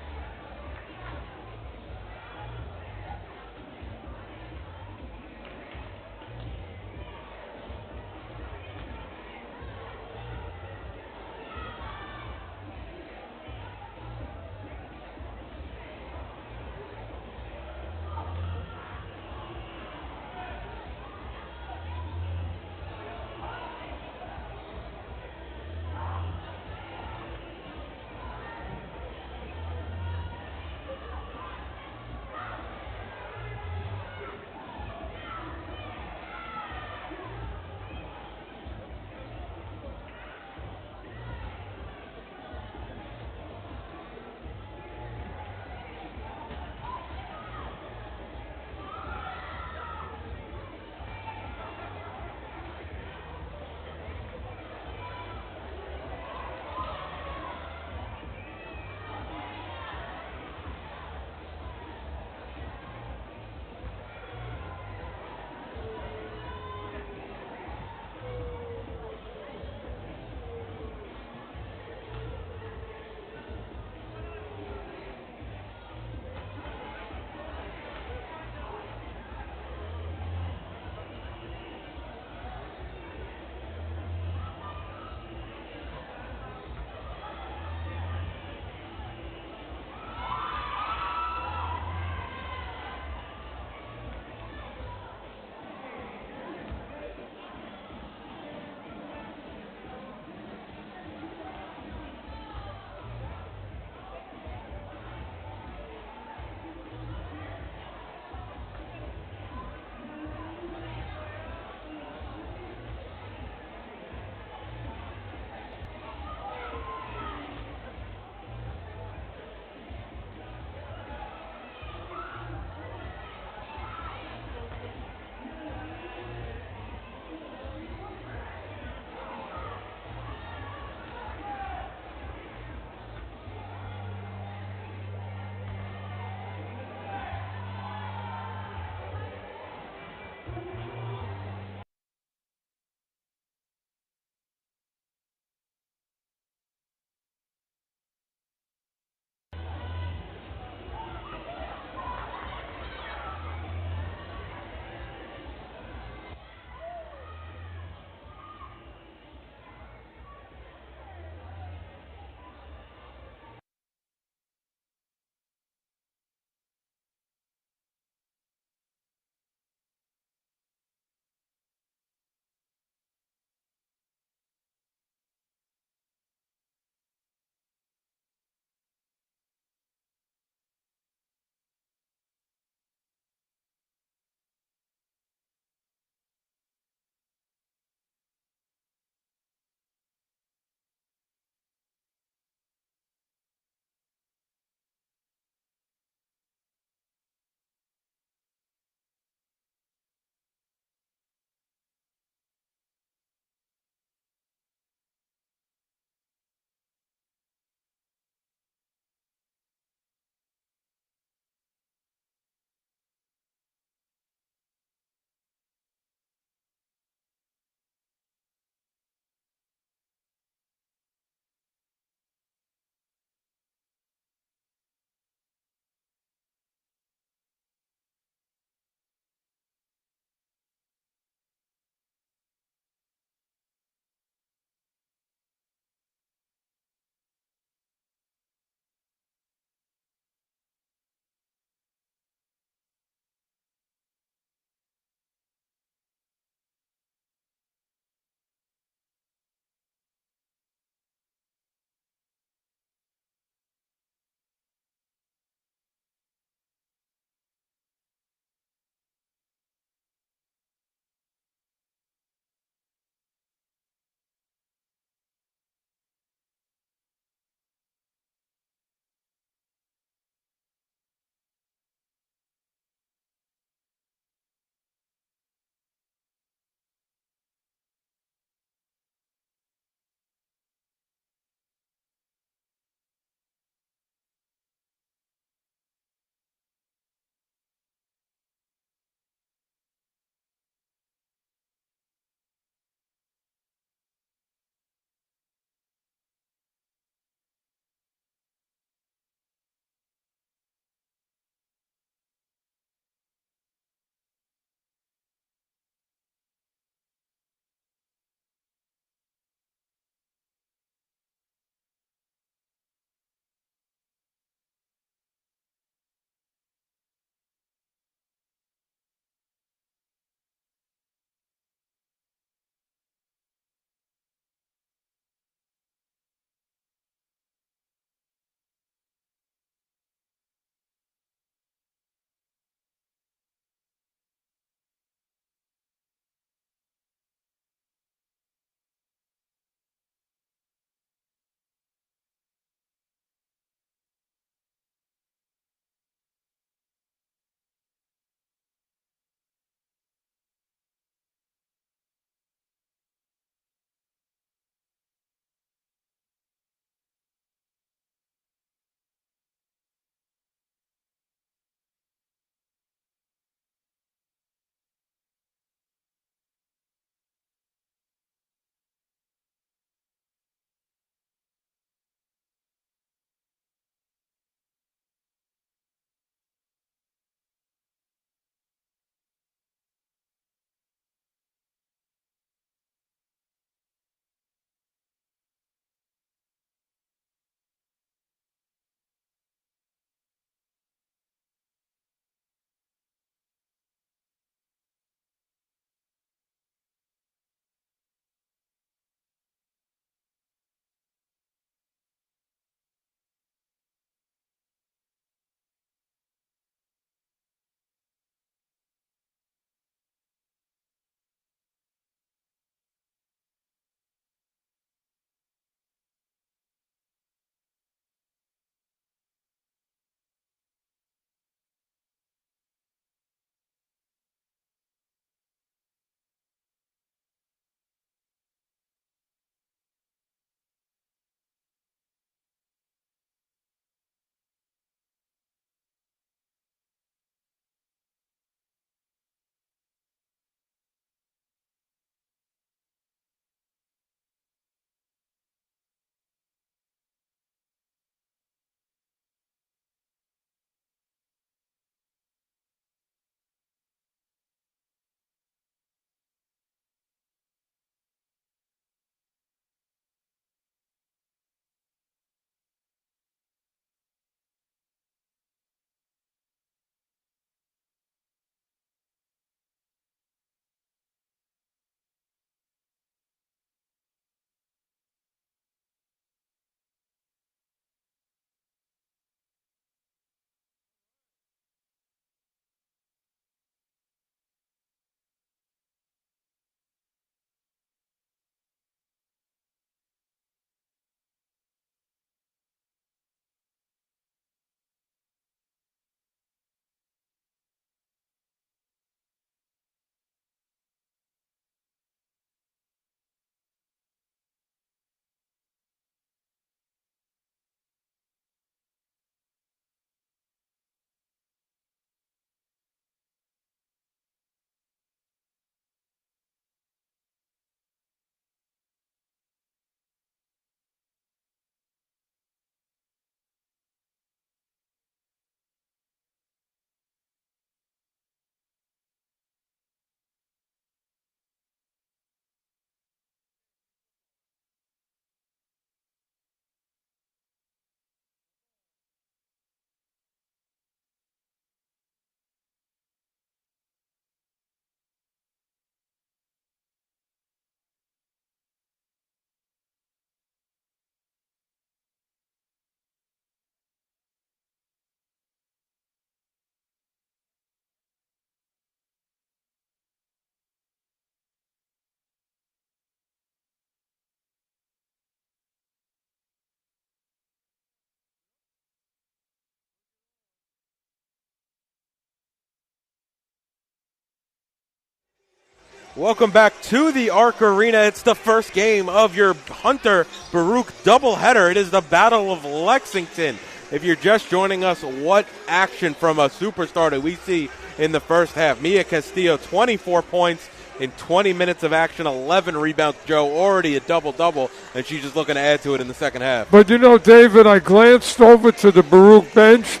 Welcome back to the Arc Arena. It's the first game of your Hunter Baruch doubleheader. It is the Battle of Lexington. If you're just joining us, what action from a superstar do we see in the first half? Mia Castillo, 24 points in 20 minutes of action, 11 rebounds. Joe, already a double-double, and she's just looking to add to it in the second half. But you know, David, I glanced over to the Baruch bench,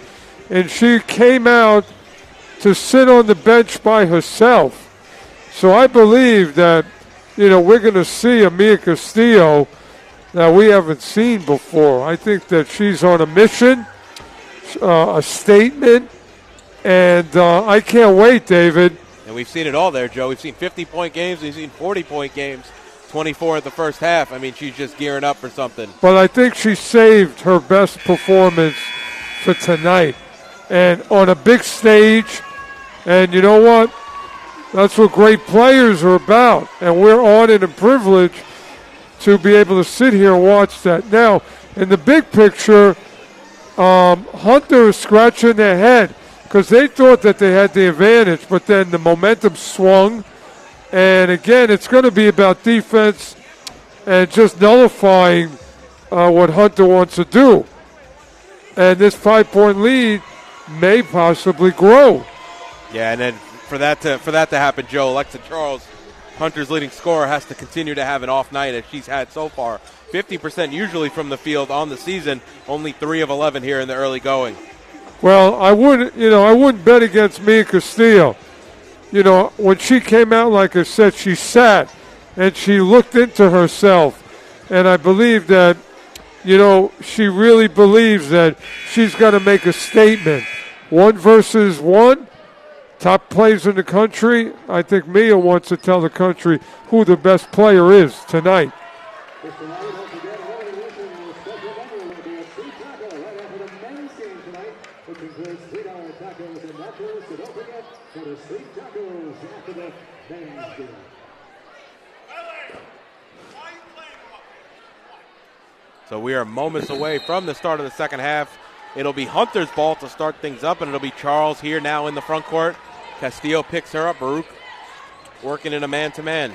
and she came out to sit on the bench by herself. So I believe that, you know, we're going to see a Mia Castillo that we haven't seen before. I think that she's on a mission, a statement, and I can't wait, David. And we've seen it all there, Joe. We've seen 50-point games. We've seen 40-point games, 24 at the first half. I mean, she's just gearing up for something. But I think she saved her best performance for tonight. And on a big stage, and you know what? That's what great players are about. And we're honored and privileged to be able to sit here and watch that. Now, in the big picture, Hunter is scratching their head because they thought that they had the advantage, but then the momentum swung. And again, it's going to be about defense and just nullifying what Hunter wants to do. And this 5-point lead may possibly grow. Yeah, and then for that to happen, Joe, Alexa Charles, Hunter's leading scorer, has to continue to have an off night as she's had so far. 50% usually from the field on the season, only 3 of 11 here in the early going. Well, I wouldn't bet against Mia Castillo. You know, when she came out, like I said, she sat and she looked into herself. And I believe that, you know, she really believes that she's got to make a statement. 1 versus 1. Top players in the country. I think Mia wants to tell the country who the best player is tonight. So we are moments away from the start of the second half. It'll be Hunter's ball to start things up, and it'll be Charles here now in the front court. Castillo picks her up. Baruch working in a man-to-man.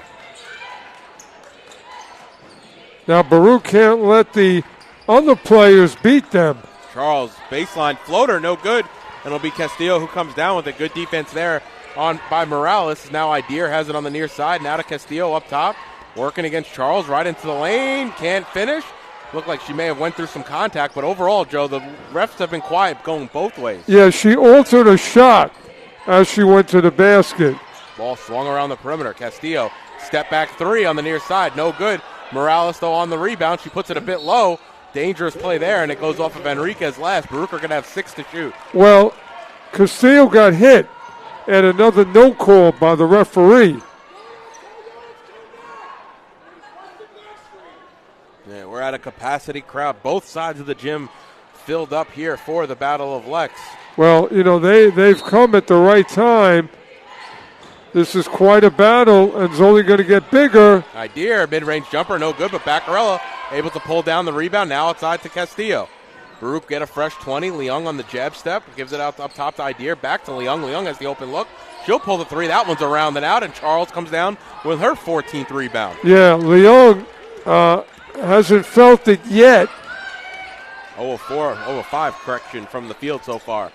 Now Baruch can't let the other players beat them. Charles, baseline floater, no good. And it'll be Castillo who comes down with a good defense there on by Morales. Now Idir has it on the near side. Now to Castillo up top. Working against Charles right into the lane. Can't finish. Looked like she may have went through some contact, but overall, Joe, the refs have been quiet going both ways. Yeah, she altered a shot as she went to the basket. Ball swung around the perimeter. Castillo, step back 3 on the near side, no good. Morales, though, on the rebound. She puts it a bit low. Dangerous play there, and it goes off of Enriquez last. Baruch are going to have 6 to shoot. Well, Castillo got hit, and another no call by the referee. Yeah, we're at a capacity crowd. Both sides of the gym filled up here for the Battle of Lex. Well, you know, they've come at the right time. This is quite a battle, and it's only going to get bigger. Idir, mid-range jumper, no good, but Baccarella able to pull down the rebound. Now outside to Castillo. Baruch get a fresh 20. Leung on the jab step. Gives it out up top to Idir. Back to Leung. Leung has the open look. She'll pull the 3. That one's around and out, and Charles comes down with her 14th rebound. Yeah, Leung hasn't felt it yet. 0-4, 0-5 correction from the field so far.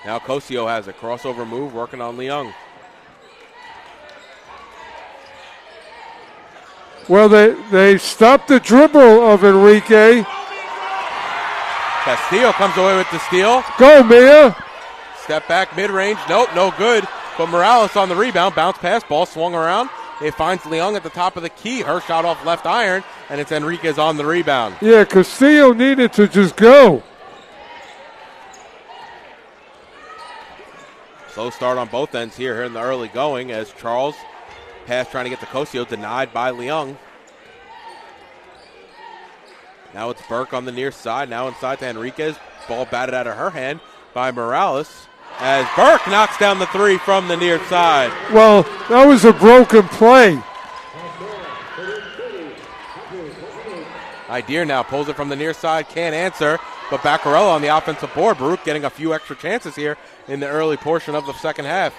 Now Cosio has a crossover move working on Leung. Well, they stopped the dribble of Enrique. Castillo comes away with the steal. Go, Mia. Step back, mid-range. Nope, no good. But Morales on the rebound. Bounce pass, ball swung around. It finds Leung at the top of the key. Her shot off left iron, and it's Enriquez on the rebound. Yeah, Castillo needed to just go. Slow start on both ends here in the early going as Charles pass trying to get to Cosio, denied by Leung. Now it's Burke on the near side. Now inside to Enriquez. Ball batted out of her hand by Morales as Burke knocks down the 3 from the near side. Well, that was a broken play. Idir now pulls it from the near side, can't answer, but Baccarella on the offensive board. Baruch getting a few extra chances here in the early portion of the second half.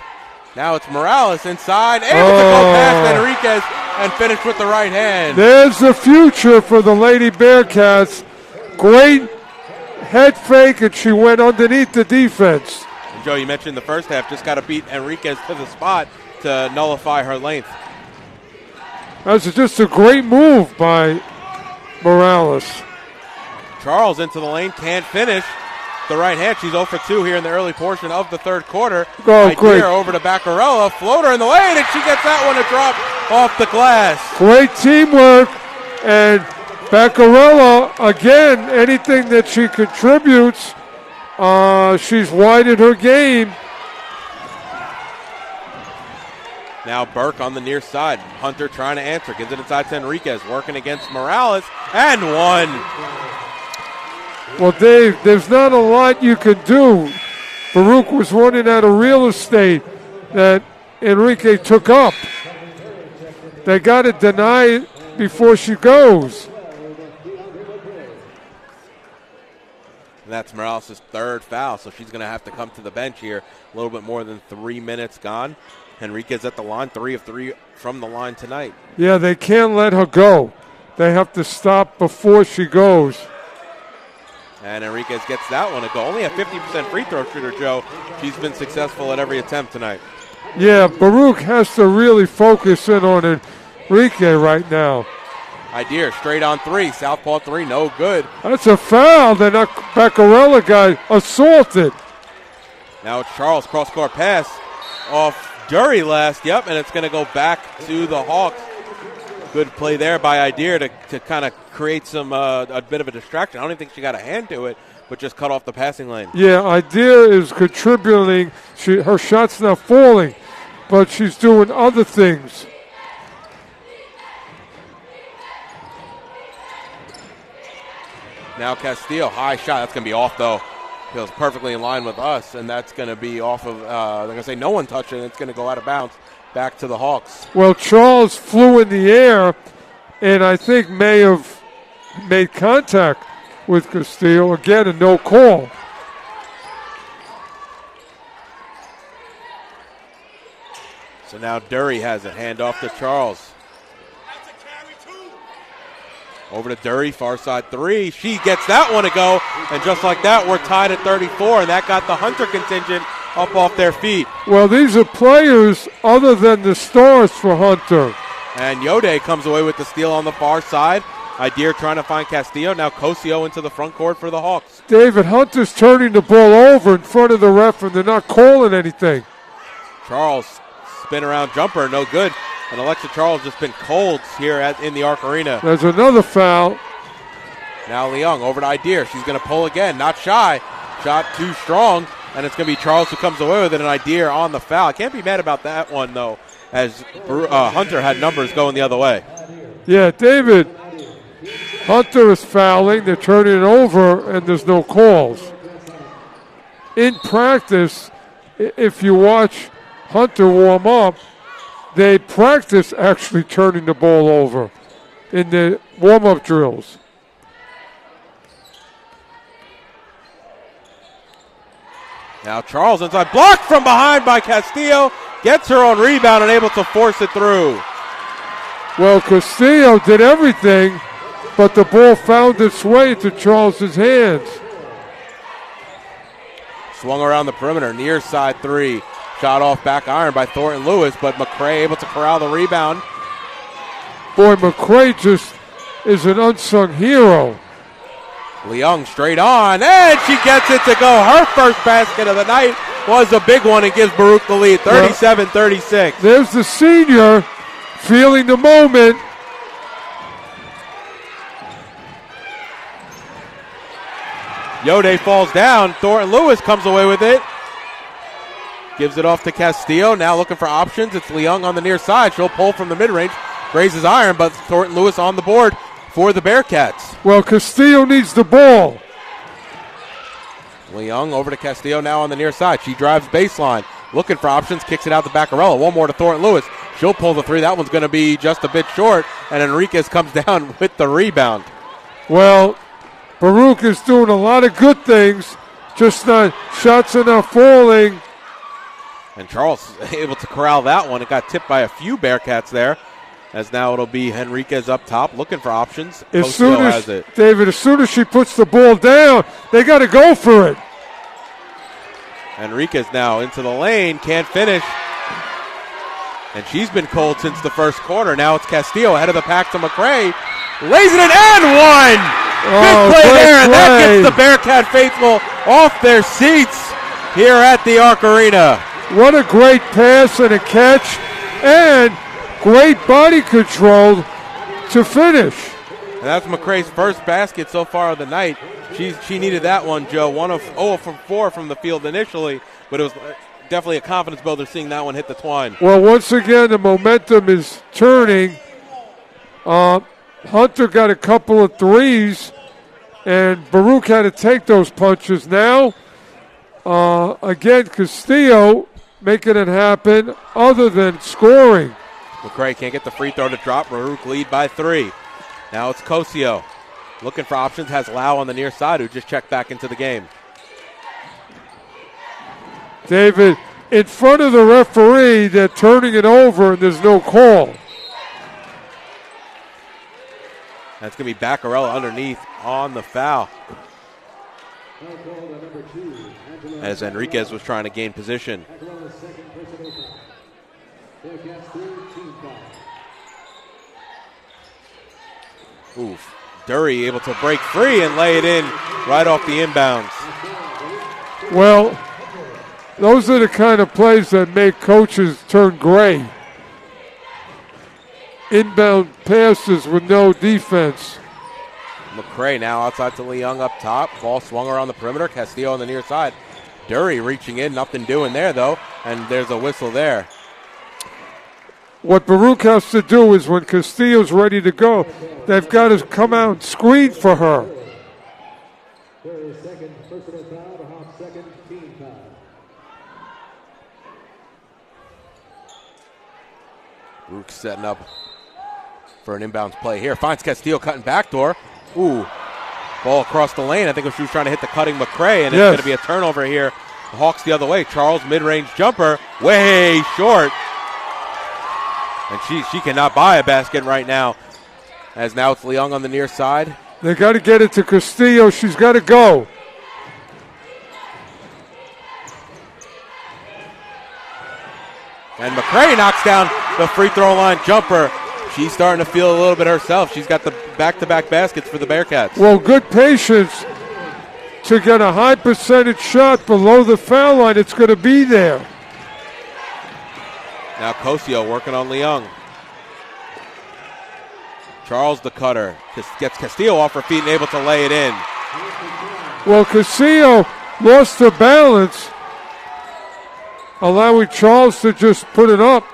Now it's Morales inside, able to go past Enriquez and finish with the right hand. There's the future for the Lady Bearcats. Great head fake, and she went underneath the defense. And Joe, you mentioned the first half, just got to beat Enriquez to the spot to nullify her length. That's just a great move by Morales. Charles into the lane, can't finish. The right hand, she's 0 for 2 here in the early portion of the third quarter. Oh, great. Over to Baccarella, floater in the lane, and she gets that one to drop off the glass. Great teamwork, and Baccarella, again, anything that she contributes, she's widened her game. Now Burke on the near side. Hunter trying to answer, gives it inside to Enriquez, working against Morales, and one. Well, Dave, there's not a lot you can do. Baruch was running out of real estate that Enrique took up. They got to deny it before she goes. And that's Morales' third foul, so she's going to have to come to the bench here. A little bit more than 3 minutes gone. Enriquez at the line, 3 of 3 from the line tonight. Yeah, they can't let her go. They have to stop before she goes. And Enriquez gets that one to go. Only a 50% free throw shooter, Joe. She's been successful at every attempt tonight. Yeah, Baruch has to really focus in on Enrique right now. Idea straight on 3, southpaw 3, no good. That's a foul. The Baccarella guy assaulted. Now it's Charles, cross-court pass off Dury last, and it's going to go back to the Hawks. Good play there by Idea to kind of create some a bit of a distraction. I don't even think she got a hand to it, but just cut off the passing lane. Yeah, Idea is contributing. Her shot's not falling, but she's doing other things. Now Castillo, high shot. That's going to be off, though. Feels perfectly in line with us, and that's going to be off of, they're going to say no one touched it, and it's going to go out of bounds back to the Hawks. Well, Charles flew in the air, and I think may have made contact with Castillo. Again, a no call. So now Dury has it, hand off to Charles. Over to Dury, far side 3. She gets that one to go, and just like that, we're tied at 34, and that got the Hunter contingent up off their feet. Well, these are players other than the stars for Hunter. And Yode comes away with the steal on the far side. Idea trying to find Castillo. Now Cosio into the front court for the Hawks. David, Hunter's turning the ball over in front of the ref, and they're not calling anything. Charles, spin around jumper, no good. And Alexa Charles just been cold here in the Arc Arena. There's another foul. Now Leung over to Idea. She's going to pull again, not shy. Shot too strong, and it's going to be Charles who comes away with it, an Idea on the foul. I can't be mad about that one, though, as Hunter had numbers going the other way. Yeah, David, Hunter is fouling. They're turning it over, and there's no calls. In practice, if you watch Hunter warm up, they practice actually turning the ball over in the warm-up drills. Now Charles inside, blocked from behind by Castillo, gets her own rebound and able to force it through. Well, Castillo did everything, but the ball found its way to Charles's hands. Swung around the perimeter, near side 3. Shot off back iron by Thornton Lewis, but McCray able to corral the rebound. Boy, McCray just is an unsung hero. Leung straight on, and she gets it to go. Her first basket of the night was a big one and gives Baruch the lead, 37-36. There's the senior feeling the moment. Yode falls down. Thornton Lewis comes away with it. Gives it off to Castillo. Now looking for options. It's Leung on the near side. She'll pull from the mid-range. Raises iron, but Thornton Lewis on the board for the Bearcats. Well, Castillo needs the ball. Leung over to Castillo now on the near side. She drives baseline. Looking for options. Kicks it out to Baccarella. One more to Thornton Lewis. She'll pull the 3. That one's going to be just a bit short. And Enriquez comes down with the rebound. Well, Baruch is doing a lot of good things. Just not shots are not falling. And Charles able to corral that one. It got tipped by a few Bearcats there. As now it'll be Henriquez up top looking for options. As soon as, has it. David, as soon as she puts the ball down, they got to go for it. Henriquez now into the lane, can't finish. And she's been cold since the first quarter. Now it's Castillo ahead of the pack to McCray. Lays it in and one! Big play there, and that gets the Bearcat faithful off their seats here at the Arc Arena. What a great pass and a catch, and great body control to finish. And that's McCray's first basket so far of the night. She needed that one, Joe. 0 from 4 from the field initially, but it was definitely a confidence builder seeing that one hit the twine. Well, once again, the momentum is turning. Hunter got a couple of threes, and Baruch had to take those punches. Now, again, Castillo making it happen other than scoring. McCray can't get the free throw to drop. Baruch lead by 3. Now it's Cosio. Looking for options, has Lau on the near side who just checked back into the game. David, in front of the referee, they're turning it over and there's no call. That's going to be Baccarella underneath on the foul. As Henriquez was trying to gain position. Oof. Dury able to break free and lay it in right off the inbounds. Well, those are the kind of plays that make coaches turn gray. Inbound passes with no defense. McCray now outside to Leung up top. Ball swung around the perimeter. Castillo on the near side. Dury reaching in. Nothing doing there, though. And there's a whistle there. What Baruch has to do is when Castillo's ready to go, they've got to come out and screen for her. Second personal foul, the Hawks' second team foul. Baruch setting up for an inbounds play here. Finds Castillo cutting backdoor. Ooh. Ball across the lane. I think she was trying to hit the cutting McCray, and it's going to be a turnover here. The Hawks the other way. Charles mid-range jumper. Way short. And she cannot buy a basket right now. As now it's Leung on the near side. They got to get it to Castillo. She's got to go. And McCray knocks down the free throw line jumper. She's starting to feel a little bit herself. She's got the back-to-back baskets for the Bearcats. Well, good patience to get a high percentage shot below the foul line. It's going to be there. Now Cosio working on Leung. Charles the cutter. Gets Castillo off her feet and able to lay it in. Well, Castillo lost her balance, allowing Charles to just put it up.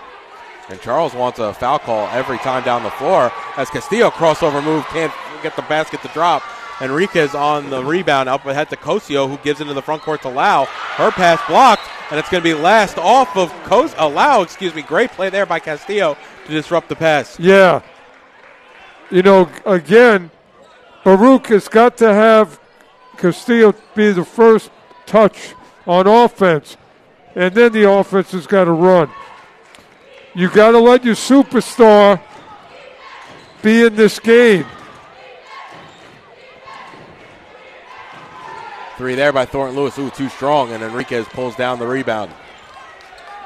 And Charles wants a foul call every time down the floor. As Castillo crossover move, can't get the basket to drop. Enriquez on the rebound up ahead to Cosio, who gives into the front court to Lau. Her pass blocked, and it's going to be last off of Lau. Great play there by Castillo to disrupt the pass. Yeah. You know, again, Baruch has got to have Castillo be the first touch on offense, and then the offense has got to run. You got to let your superstar be in this game. 3 there by Thornton Lewis. Ooh, too strong, and Enriquez pulls down the rebound.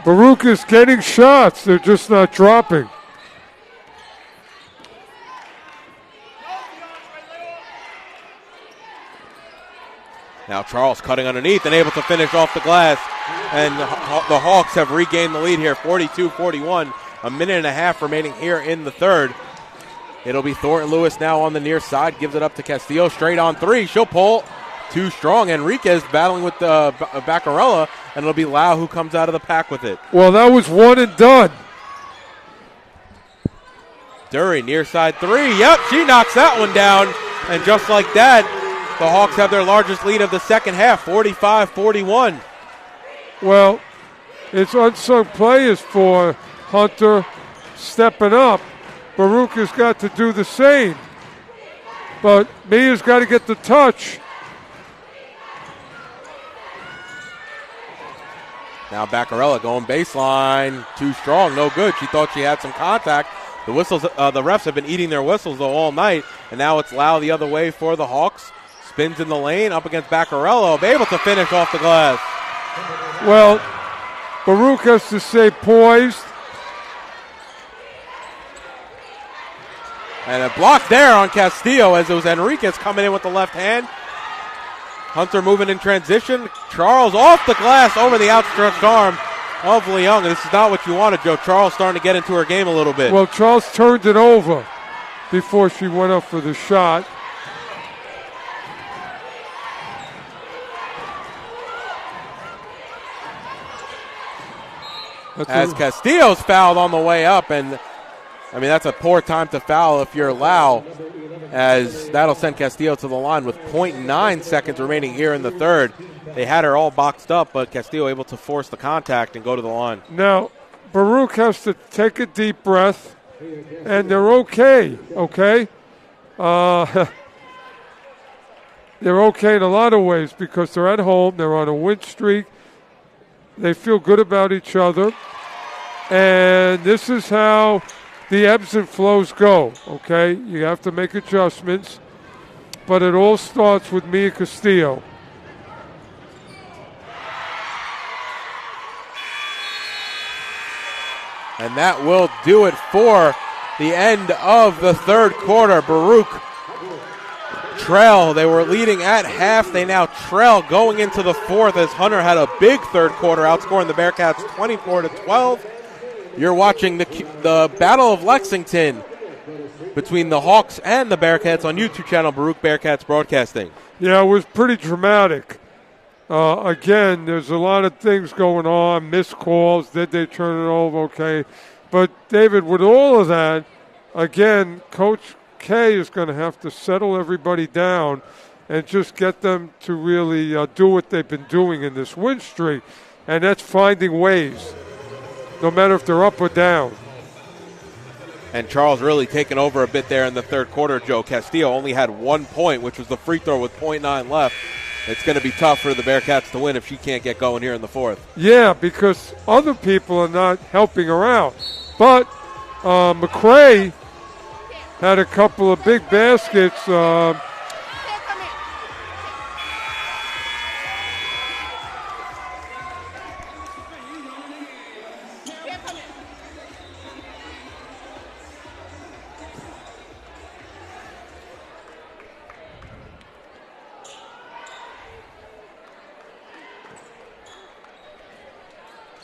Baruch is getting shots. They're just not dropping. Now Charles cutting underneath and able to finish off the glass. And the Hawks have regained the lead here, 42-41. A minute and a half remaining here in the third. It'll be Thornton Lewis now on the near side. Gives it up to Castillo. Straight on 3. She'll pull. Too strong. Enriquez battling with Baccarella. And it'll be Lau who comes out of the pack with it. Well, that was one and done. Dury near side 3. Yep, she knocks that one down. And just like that, the Hawks have their largest lead of the second half, 45-41. Well, it's unsung players for Hunter stepping up. Baruch has got to do the same. But Mia's got to get the touch. Now Baccarella going baseline, too strong, no good. She thought she had some contact. The whistles, the refs have been eating their whistles though all night, and now it's Lau the other way for the Hawks. Spins in the lane, up against Baccarella, able to finish off the glass. Well, Baruch has to stay poised. And a block there on Castillo as it was Enriquez coming in with the left hand. Hunter moving in transition. Charles off the glass over the outstretched arm of Leung. This is not what you wanted, Joe. Charles starting to get into her game a little bit. Well, Charles turned it over before she went up for the shot. As Castillo's fouled on the way up, and I mean, that's a poor time to foul if you're Lau, as that'll send Castillo to the line with 0.9 seconds remaining here in the third. They had her all boxed up, but Castillo able to force the contact and go to the line. Now, Baruch has to take a deep breath, and they're okay, okay? They're okay in a lot of ways because they're at home, they're on a win streak, they feel good about each other, and this is how the ebbs and flows go, okay? You have to make adjustments, but it all starts with Mia Castillo. And that will do it for the end of the third quarter. Baruch trail. They were leading at half. They now trail going into the fourth as Hunter had a big third quarter, outscoring the Bearcats 24-12. You're watching the Battle of Lexington between the Hawks and the Bearcats on YouTube channel Baruch Bearcats Broadcasting. Yeah, it was pretty dramatic. Again, there's a lot of things going on, missed calls, did they turn it over, okay. But, David, with all of that, again, Coach K is going to have to settle everybody down and just get them to really do what they've been doing in this win streak, and that's finding ways, no matter if they're up or down. And Charles really taking over a bit there in the third quarter, Joe. Castillo only had 1 point, which was the free throw with 0.9 left. It's going to be tough for the Bearcats to win if she can't get going here in the fourth. Yeah, because other people are not helping her out. But McCray had a couple of big baskets.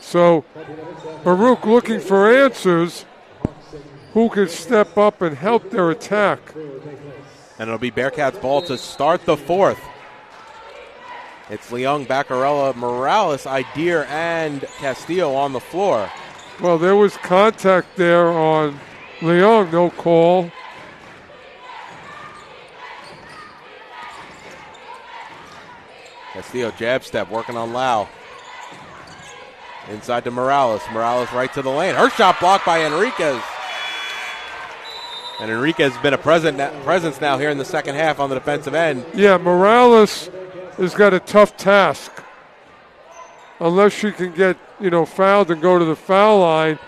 So Baruch looking for answers. Who can step up and help their attack? And it'll be Bearcats ball to start the fourth. It's Leung, Baccarella, Morales, Idir, and Castillo on the floor. Well, there was contact there on Leung, no call. Castillo jab step working on Lau. Inside to Morales. Morales right to the lane. Her shot blocked by Enriquez. And Enriquez has been a presence now here in the second half on the defensive end. Yeah, Morales has got a tough task. Unless she can get, fouled and go to the foul line,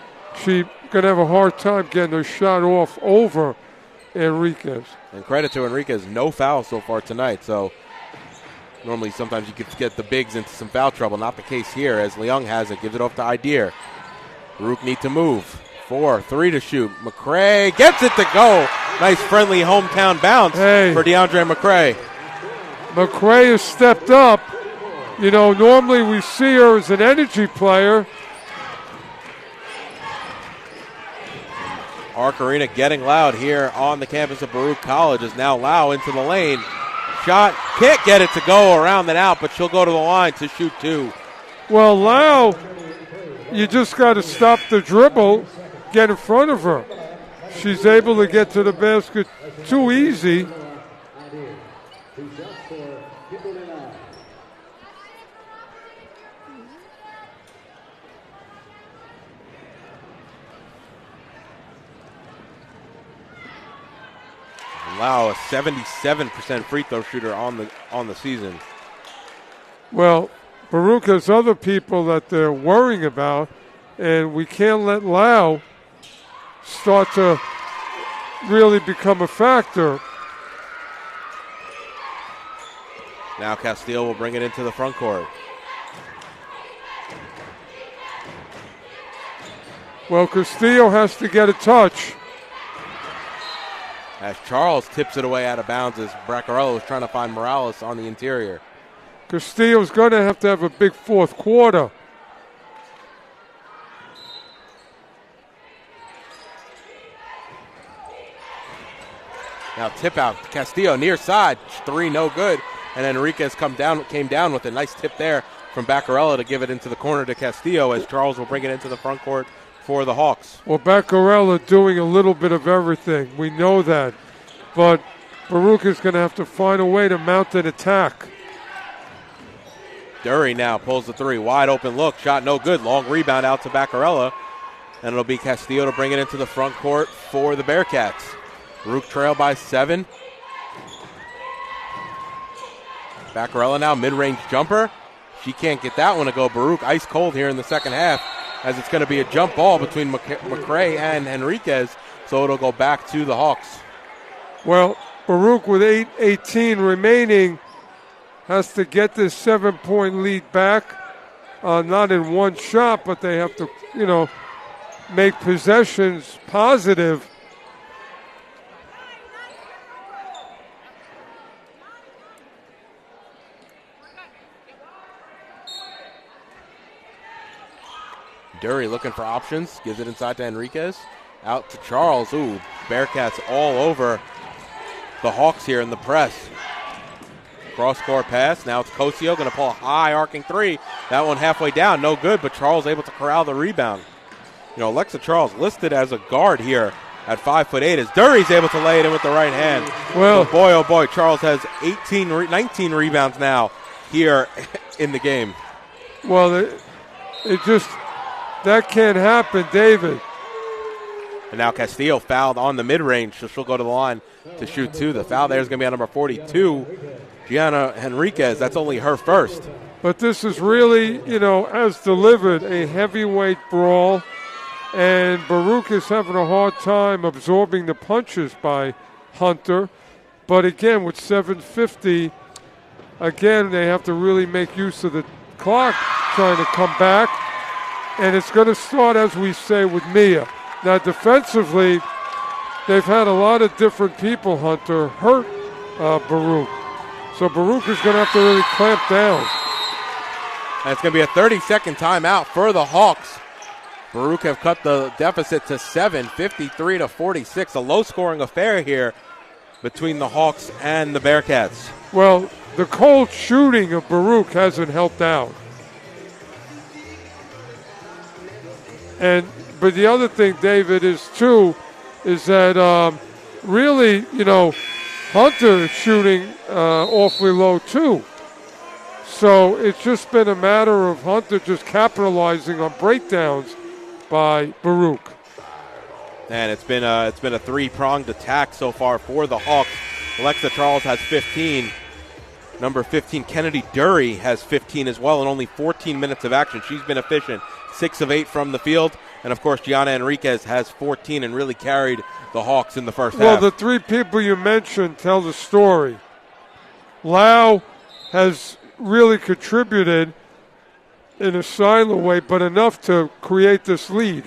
she's going to have a hard time getting her shot off over Enriquez. And credit to Enriquez, no fouls so far tonight. So normally sometimes you could get the bigs into some foul trouble. Not the case here as Leung has it. Gives it off to Idir. Baruch need to move. 4-3 to shoot. McCray gets it to go. Nice friendly hometown bounce for DeAndre McCray. McCray has stepped up. Normally we see her as an energy player. Arc Arena getting loud here on the campus of Baruch College as now Lau into the lane. Shot, can't get it to go around and out, but she'll go to the line to shoot two. Well, Lau, you just got to stop the dribble, get in front of her. She's able to get to the basket too easy. Lau, a 77% free throw shooter on the season. Well, Baruch has other people that they're worrying about, and we can't let Lau start to really become a factor. Now Castillo will bring it into the front court. Well, Castillo has to get a touch. As Charles tips it away out of bounds as Braccarello is trying to find Morales on the interior. Castillo's going to have a big fourth quarter. Now tip out, Castillo near side, three no good, and Enriquez came down with a nice tip there from Braccarello to give it into the corner to Castillo as Charles will bring it into the front court for the Hawks. Well, Braccarello doing a little bit of everything. We know that. But Baruch is going to have to find a way to mount an attack. Dury now pulls the three. Wide open look. Shot no good. Long rebound out to Braccarello. And it'll be Castillo to bring it into the front court for the Bearcats. Baruch trail by 7. Braccarello now mid-range jumper. She can't get that one to go. Baruch ice cold here in the second half, as it's going to be a jump ball between McCray and Enriquez, so it'll go back to the Hawks. Well, Baruch with 8:18 remaining has to get this 7-point lead back, not in one shot, but they have to, make possessions positive. Dury looking for options, gives it inside to Enriquez. Out to Charles. Ooh, Bearcats all over the Hawks here in the press. Cross-court pass. Now it's Cosio going to pull a high arcing three. That one halfway down, no good, but Charles able to corral the rebound. Alexa Charles listed as a guard here at 5'8", as Dury's able to lay it in with the right hand. Well, oh boy, Charles has 19 rebounds now here in the game. Well, that can't happen, David. And now Castillo fouled on the mid-range, so she'll go to the line to shoot two. The foul there is going to be on number 42, Gianna Henriquez. That's only her first. But this is really, as delivered, a heavyweight brawl. And Baruch is having a hard time absorbing the punches by Hunter. But again, with 7:50, they have to really make use of the clock trying to come back. And it's going to start, as we say, with Mia. Now, defensively, they've had a lot of different people, Hunter, hurt Baruch. So Baruch is going to have to really clamp down. And it's going to be a 30-second timeout for the Hawks. Baruch have cut the deficit to 7, 53-46. A low-scoring affair here between the Hawks and the Bearcats. Well, the cold shooting of Baruch hasn't helped out. But the other thing, David, is that really, Hunter is shooting awfully low too. So it's just been a matter of Hunter just capitalizing on breakdowns by Baruch. And it's been a three-pronged attack so far for the Hawks. Alexa Charles has 15. Number 15, Kennedy Dury, has 15 as well, and only 14 minutes of action. She's been efficient. 6 of 8 from the field. And, of course, Gianna Enriquez has 14 and really carried the Hawks in the first half. Well, the three people you mentioned tell the story. Lau has really contributed in a silent way, but enough to create this lead.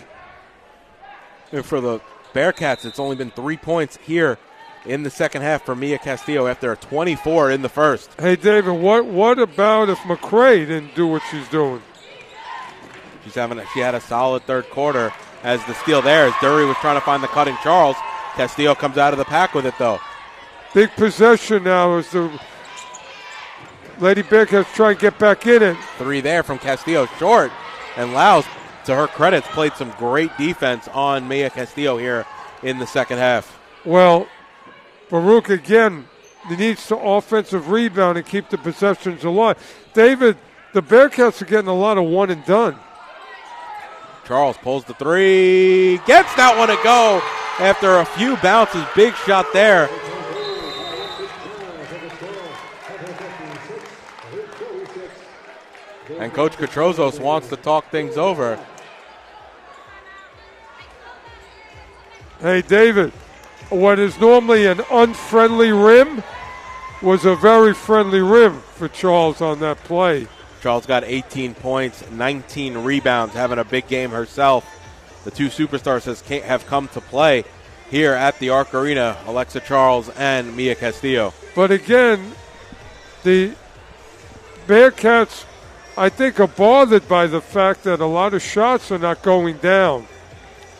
And for the Bearcats, it's only been 3 points here in the second half for Mia Castillo after a 24 in the first. Hey, David, what about if McCray didn't do what she's doing? She had a solid third quarter as the steal there, as Dury was trying to find the cutting Charles. Castillo comes out of the pack with it, though. Big possession now as the Lady Bearcats try and get back in it. 3 there from Castillo, short. And Laus, to her credit, played some great defense on Mia Castillo here in the second half. Well, Baruch, again, he needs to offensive rebound and keep the possessions alive. David, the Bearcats are getting a lot of one and done. Charles pulls the 3, gets that one to go after a few bounces. Big shot there. And Coach Katrozos wants to talk things over. Hey, David, what is normally an unfriendly rim was a very friendly rim for Charles on that play. Charles got 18 points, 19 rebounds, having a big game herself. The two superstars have come to play here at the Arc Arena, Alexa Charles and Mia Castillo. But again, the Bearcats, I think, are bothered by the fact that a lot of shots are not going down.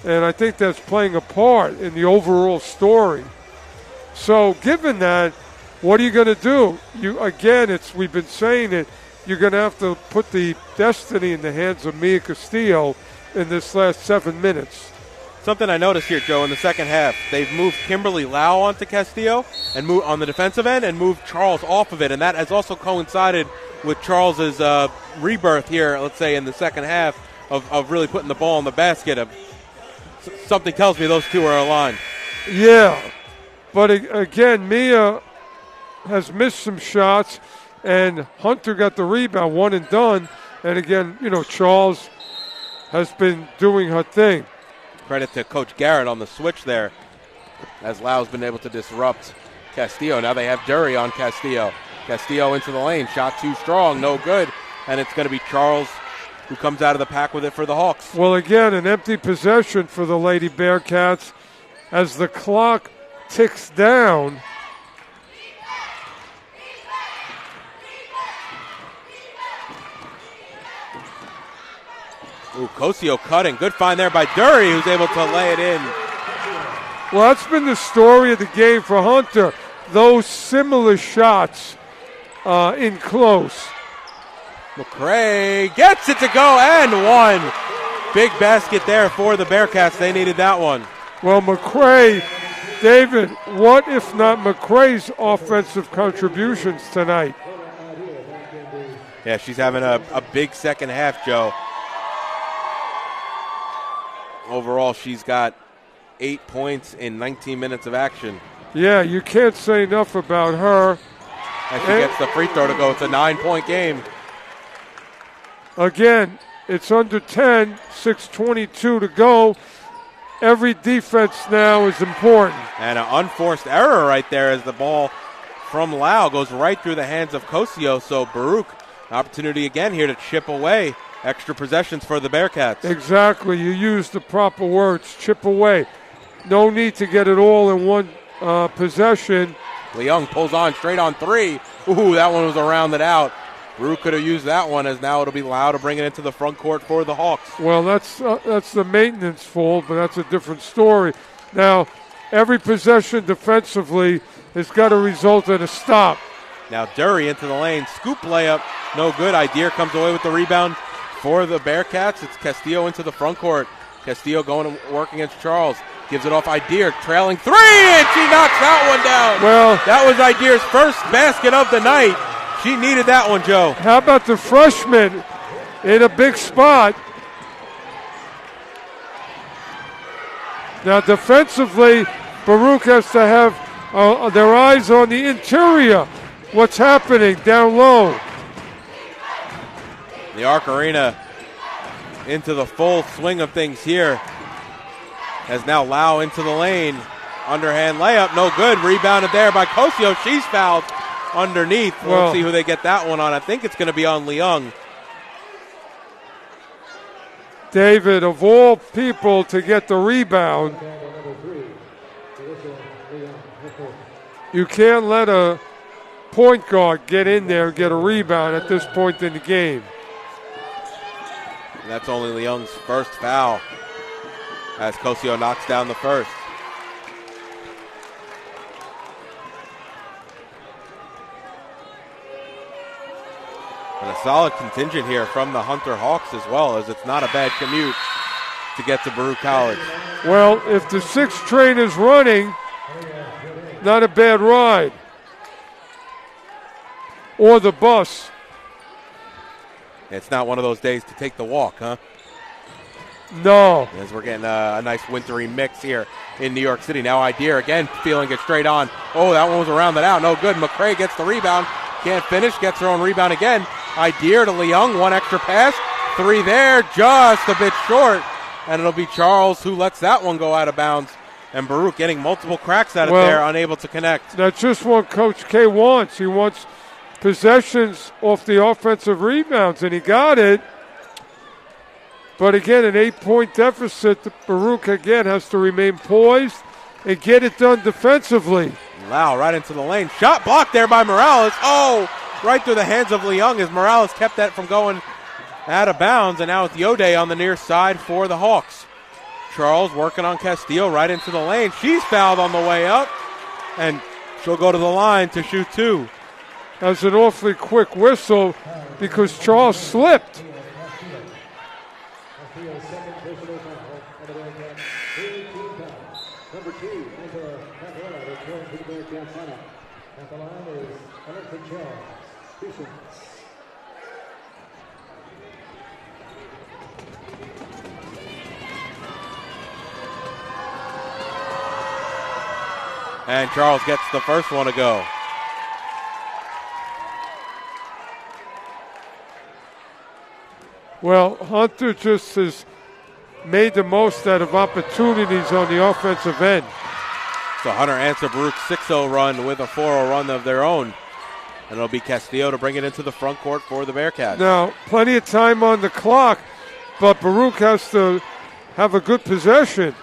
And I think that's playing a part in the overall story. So given that, what are you going to do? We've been saying it, you're going to have to put the destiny in the hands of Mia Castillo in this last 7 minutes. Something I noticed here, Joe, in the second half, they've moved Kimberly Lau onto Castillo and moved on the defensive end and moved Charles off of it. And that has also coincided with Charles's rebirth here, let's say, in the second half of really putting the ball in the basket. Something tells me those two are aligned. Yeah, but again, Mia has missed some shots, and Hunter got the rebound, one and done. And again, Charles has been doing her thing. Credit to Coach Garrett on the switch there, as Lau's been able to disrupt Castillo. Now they have Dury on Castillo. Castillo into the lane, shot too strong, no good. And it's going to be Charles who comes out of the pack with it for the Hawks. Well, again, an empty possession for the Lady Bearcats as the clock ticks down. Ooh, Cosio cutting. Good find there by Dury, who's able to lay it in. Well, that's been the story of the game for Hunter. Those similar shots in close. McCray gets it to go and one. Big basket there for the Bearcats. They needed that one. Well, McCray, David, what if not McCray's offensive contributions tonight? Yeah, she's having a big second half, Joe. Overall, she's got 8 points in 19 minutes of action. Yeah, you can't say enough about her. And she gets the free throw to go. It's a 9-point game. Again, it's under 10, 6:22 to go. Every defense now is important. And an unforced error right there as the ball from Lau goes right through the hands of Cosio. So Baruch, opportunity again here to chip away. Extra possessions for the Bearcats. Exactly. You used the proper words, chip away. No need to get it all in one possession. Leung pulls on straight on three. Ooh, that one was rounded out. Baruch could have used that one, as now it'll be Lau to bring it into the front court for the Hawks. Well, that's the maintenance fault, but that's a different story. Now, every possession defensively has got to result in a stop. Now Dury into the lane. Scoop layup. No good. Idir comes away with the rebound for the Bearcats. It's Castillo into the front court. Castillo going to work against Charles. Gives it off Idir, trailing three, and she knocks that one down. Well, that was Idir's first basket of the night. She needed that one, Joe. How about the freshman in a big spot? Now, defensively, Baruch has to have their eyes on the interior. What's happening down low? The Arc Arena into the full swing of things here. As now Lau into the lane. Underhand layup, no good. Rebounded there by Cosio. She's fouled underneath. We'll see who they get that one on. I think it's going to be on Leung. David, of all people to get the rebound, you can't let a point guard get in there and get a rebound at this point in the game. And that's only Leung's first foul as Cosio knocks down the first. And a solid contingent here from the Hunter Hawks as well, as it's not a bad commute to get to Baruch College. Well, if the 6 train is running, not a bad ride. Or the bus. It's not one of those days to take the walk, huh? No. As we're getting a nice wintry mix here in New York City. Now Idir again feeling it straight on. Oh, that one was rounded out. No good. McCray gets the rebound. Can't finish. Gets her own rebound again. Idea to Leung, one extra pass. 3 there, just a bit short. And it'll be Charles who lets that one go out of bounds. And Baruch getting multiple cracks at it there, unable to connect. That's just what Coach K wants. He wants possessions off the offensive rebounds, and he got it. But again, an 8-point deficit. Baruch again has to remain poised and get it done defensively. Lau right into the lane. Shot blocked there by Morales. Oh, right through the hands of Leung as Morales kept that from going out of bounds. And now it's Yode on the near side for the Hawks. Charles working on Castillo right into the lane. She's fouled on the way up, and she'll go to the line to shoot 2. That's an awfully quick whistle because Charles slipped. And Charles gets the first one to go. Well, Hunter just has made the most out of opportunities on the offensive end. So Hunter answered Baruch's 6-0 run with a 4-0 run of their own. And it'll be Castillo to bring it into the front court for the Bearcats. Now, plenty of time on the clock, but Baruch has to have a good possession.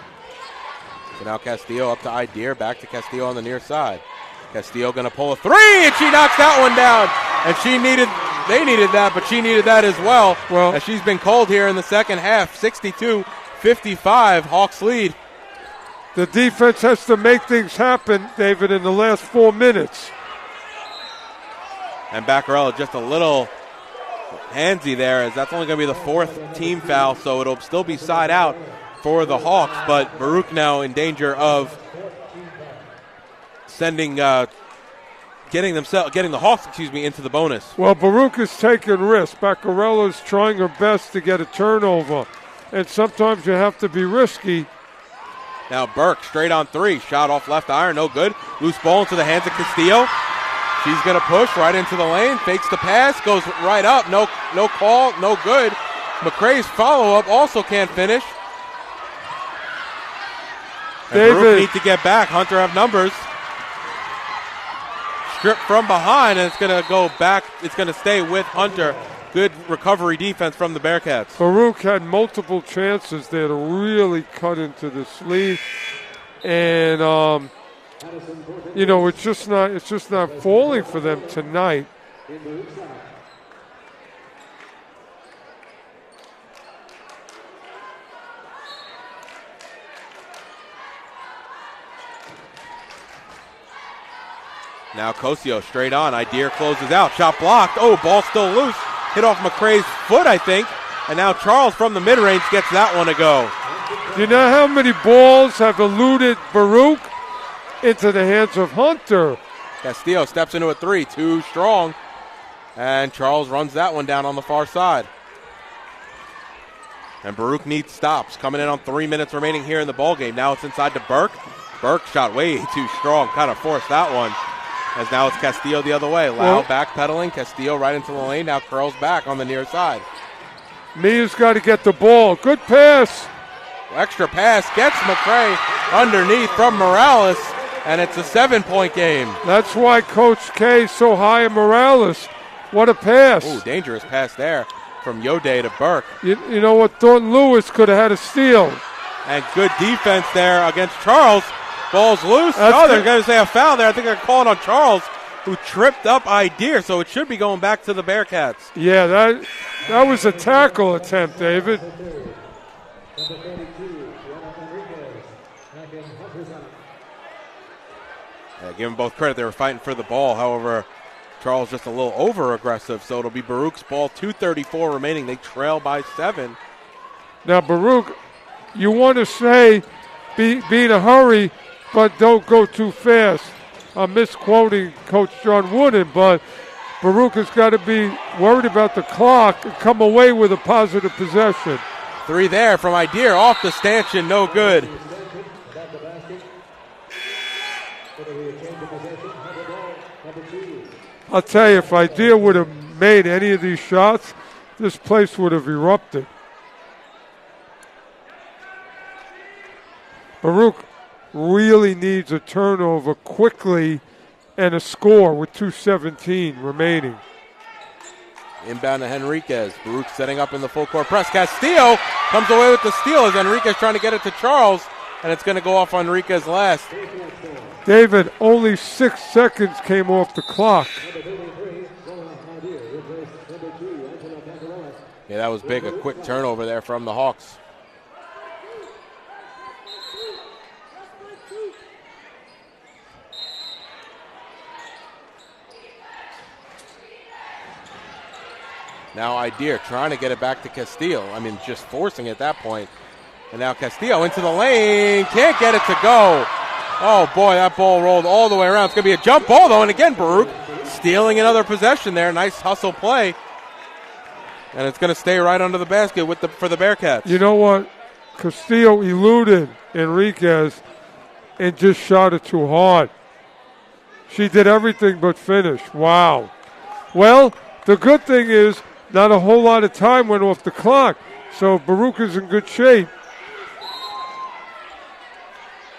So now Castillo up to Idea, back to Castillo on the near side. Castillo going to pull a 3, and she knocks that one down. And they needed that, but she needed that as well. As she's been cold here in the second half. 62-55, Hawks lead. The defense has to make things happen, David, in the last 4 minutes. And Baccarella just a little handsy there, as that's only going to be the 4th team foul, so it'll still be side out for the Hawks, but Baruch now in danger of getting the Hawks, into the bonus. Well, Baruch is taking risks. Baccarella's trying her best to get a turnover, and sometimes you have to be risky. Now Burke straight on 3, shot off left iron, no good. Loose ball into the hands of Castillo. She's going to push right into the lane, fakes the pass, goes right up, no call, no good. McCrae's follow-up also can't finish. And Baruch need to get back. Hunter have numbers. Stripped from behind, and it's going to go back. It's going to stay with Hunter. Good recovery defense from the Bearcats. Baruch had multiple chances there to really cut into the sleeve, and it's just not falling for them tonight. Now Cosio straight on. Idea closes out. Shot blocked. Oh, ball still loose. Hit off McCrae's foot, I think. And now Charles from the mid-range gets that one to go. Do you know how many balls have eluded Baruch into the hands of Hunter? Castillo steps into a 3. Too strong. And Charles runs that one down on the far side. And Baruch needs stops. Coming in on 3 minutes remaining here in the ballgame. Now it's inside to Burke. Burke shot way too strong. Kind of forced that one. As now it's Castillo the other way. Lau backpedaling. Castillo right into the lane. Now curls back on the near side. Mia's got to get the ball. Good pass. Extra pass gets McCrae underneath from Morales. And it's a 7-point game. That's why Coach K is so high on Morales. What a pass. Ooh, dangerous pass there from Yode to Burke. You know what? Thornton Lewis could have had a steal. And good defense there against Charles. Ball's loose. They're going to say a foul there. I think they're calling on Charles, who tripped up Idea, so it should be going back to the Bearcats. Yeah, that was a tackle attempt, David. Give them both credit. They were fighting for the ball. However, Charles just a little over-aggressive, so it'll be Baruch's ball. 2:34 remaining. They trail by 7. Now, Baruch, you want to say be in a hurry, but don't go too fast. I'm misquoting Coach John Wooden, but Baruch has got to be worried about the clock and come away with a positive possession. 3 there from Idea off the stanchion, no good. I'll tell you, if Idea would have made any of these shots, this place would have erupted. Baruch really needs a turnover quickly and a score with 2:17 remaining. Inbound to Henriquez. Baruch setting up in the full court press. Castillo comes away with the steal as Henriquez trying to get it to Charles, and it's going to go off Henriquez last. David, only 6 seconds came off the clock. Yeah, that was big. A quick turnover there from the Hawks. Now Idir trying to get it back to Castillo. I mean, just forcing it at that point. And now Castillo into the lane. Can't get it to go. Oh, boy, that ball rolled all the way around. It's going to be a jump ball, though. And again, Baruch stealing another possession there. Nice hustle play. And it's going to stay right under the basket for the Bearcats. You know what? Castillo eluded Enriquez and just shot it too hard. She did everything but finish. Wow. Well, the good thing is not a whole lot of time went off the clock, so Baruch is in good shape.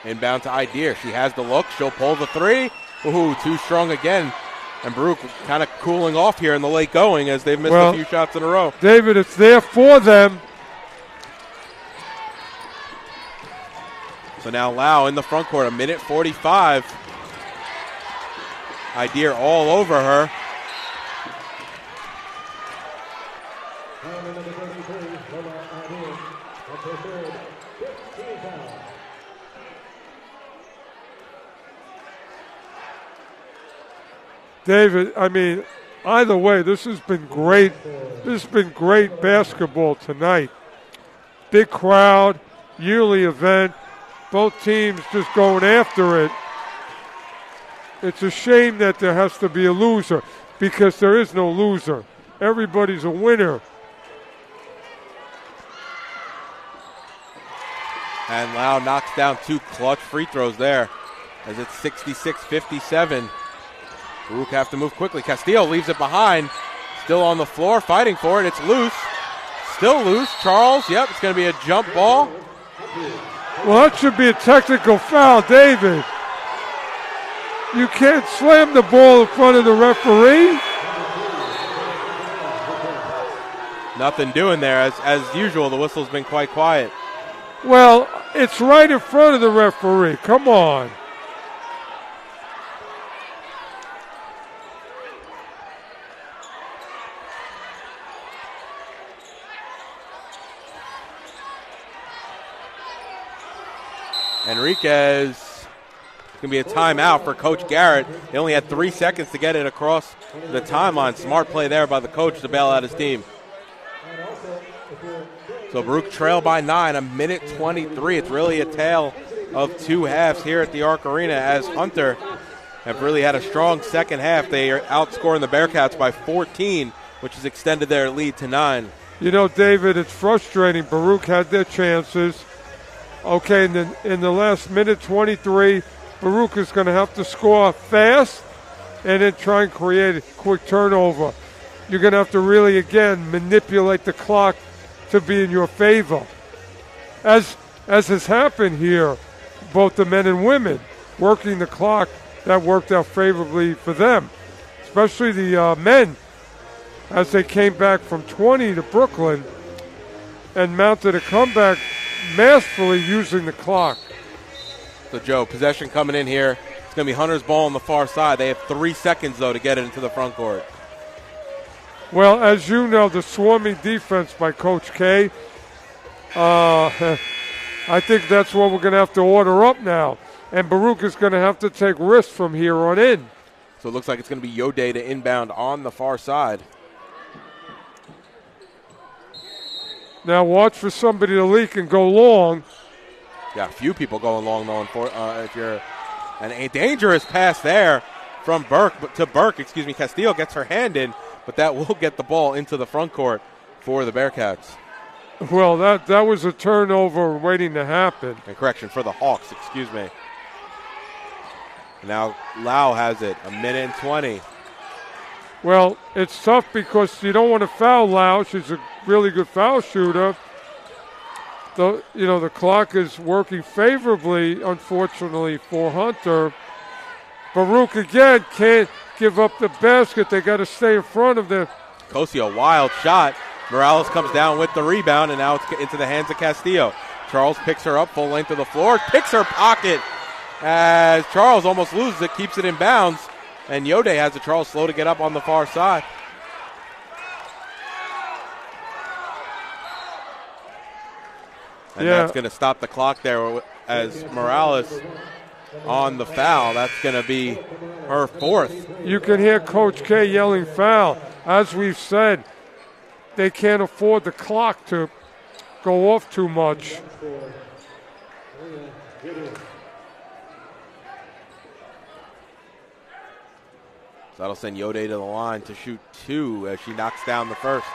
Inbound to Idir. She has the look. She'll pull the three. Ooh, too strong again. And Baruch kind of cooling off here in the late going as they've missed a few shots in a row. David, it's there for them. So now Lau in the front court, a minute 45. Idir all over her. David, I mean, either way, this has been great. This has been great basketball tonight. Big crowd, yearly event, both teams just going after it. It's a shame that there has to be a loser because there is no loser. Everybody's a winner. And Lau knocks down 2 clutch free throws there as it's 66-57. Baruch have to move quickly. Castillo leaves it behind. Still on the floor, fighting for it. It's loose. Still loose. Charles, yep, it's going to be a jump ball. Well, that should be a technical foul, David. You can't slam the ball in front of the referee. Nothing doing there. As usual, the whistle's been quite quiet. Well, it's right in front of the referee. Come on. Enriquez, it's going to be a timeout for Coach Garrett. He only had 3 seconds to get it across the timeline. Smart play there by the coach to bail out his team. So Baruch trail by 9, a minute 23. It's really a tale of 2 halves here at the Arc Arena as Hunter have really had a strong second half. They are outscoring the Bearcats by 14, which has extended their lead to 9. You know, David, it's frustrating. Baruch had their chances. Okay, and then in the last minute 23, Baruch is going to have to score fast and then try and create a quick turnover. You're going to have to really, again, manipulate the clock to be in your favor. As has happened here, both the men and women working the clock, that worked out favorably for them, especially the men as they came back from 20 to Brooklyn and mounted a comeback masterfully using the clock. So, Joe, possession coming in here. It's going to be Hunter's ball on the far side. They have 3 seconds, though, to get it into the front court. Well, as you know, the swarming defense by Coach K, I think that's what we're going to have to order up now. And Baruch is going to have to take risks from here on in. So it looks like it's going to be Yode to inbound on the far side. Now watch for somebody to leak and go long. Yeah, a few people going long, though, if you're a dangerous pass there from Burke. Castillo gets her hand in, but that will get the ball into the front court for the Bearcats. Well, that was a turnover waiting to happen. And correction, for the Hawks, excuse me. Now Lau has it, a minute and 20. Well, it's tough because you don't want to foul Lau. She's a really good foul shooter. The clock is working favorably, unfortunately, for Hunter. Baruch again can't give up the basket. They got to stay in front of them. Cosi, a wild shot. Morales comes down with the rebound, and now it's into the hands of Castillo. Charles picks her up full length of the floor, picks her pocket as Charles almost loses it, keeps it in bounds, and Yode has the Charles slow to get up on the far side. And that's going to stop the clock there as Morales on the foul. That's going to be her fourth. You can hear Coach K yelling foul. As we've said, they can't afford the clock to go off too much. So that'll send Yode to the line to shoot 2 as she knocks down the first.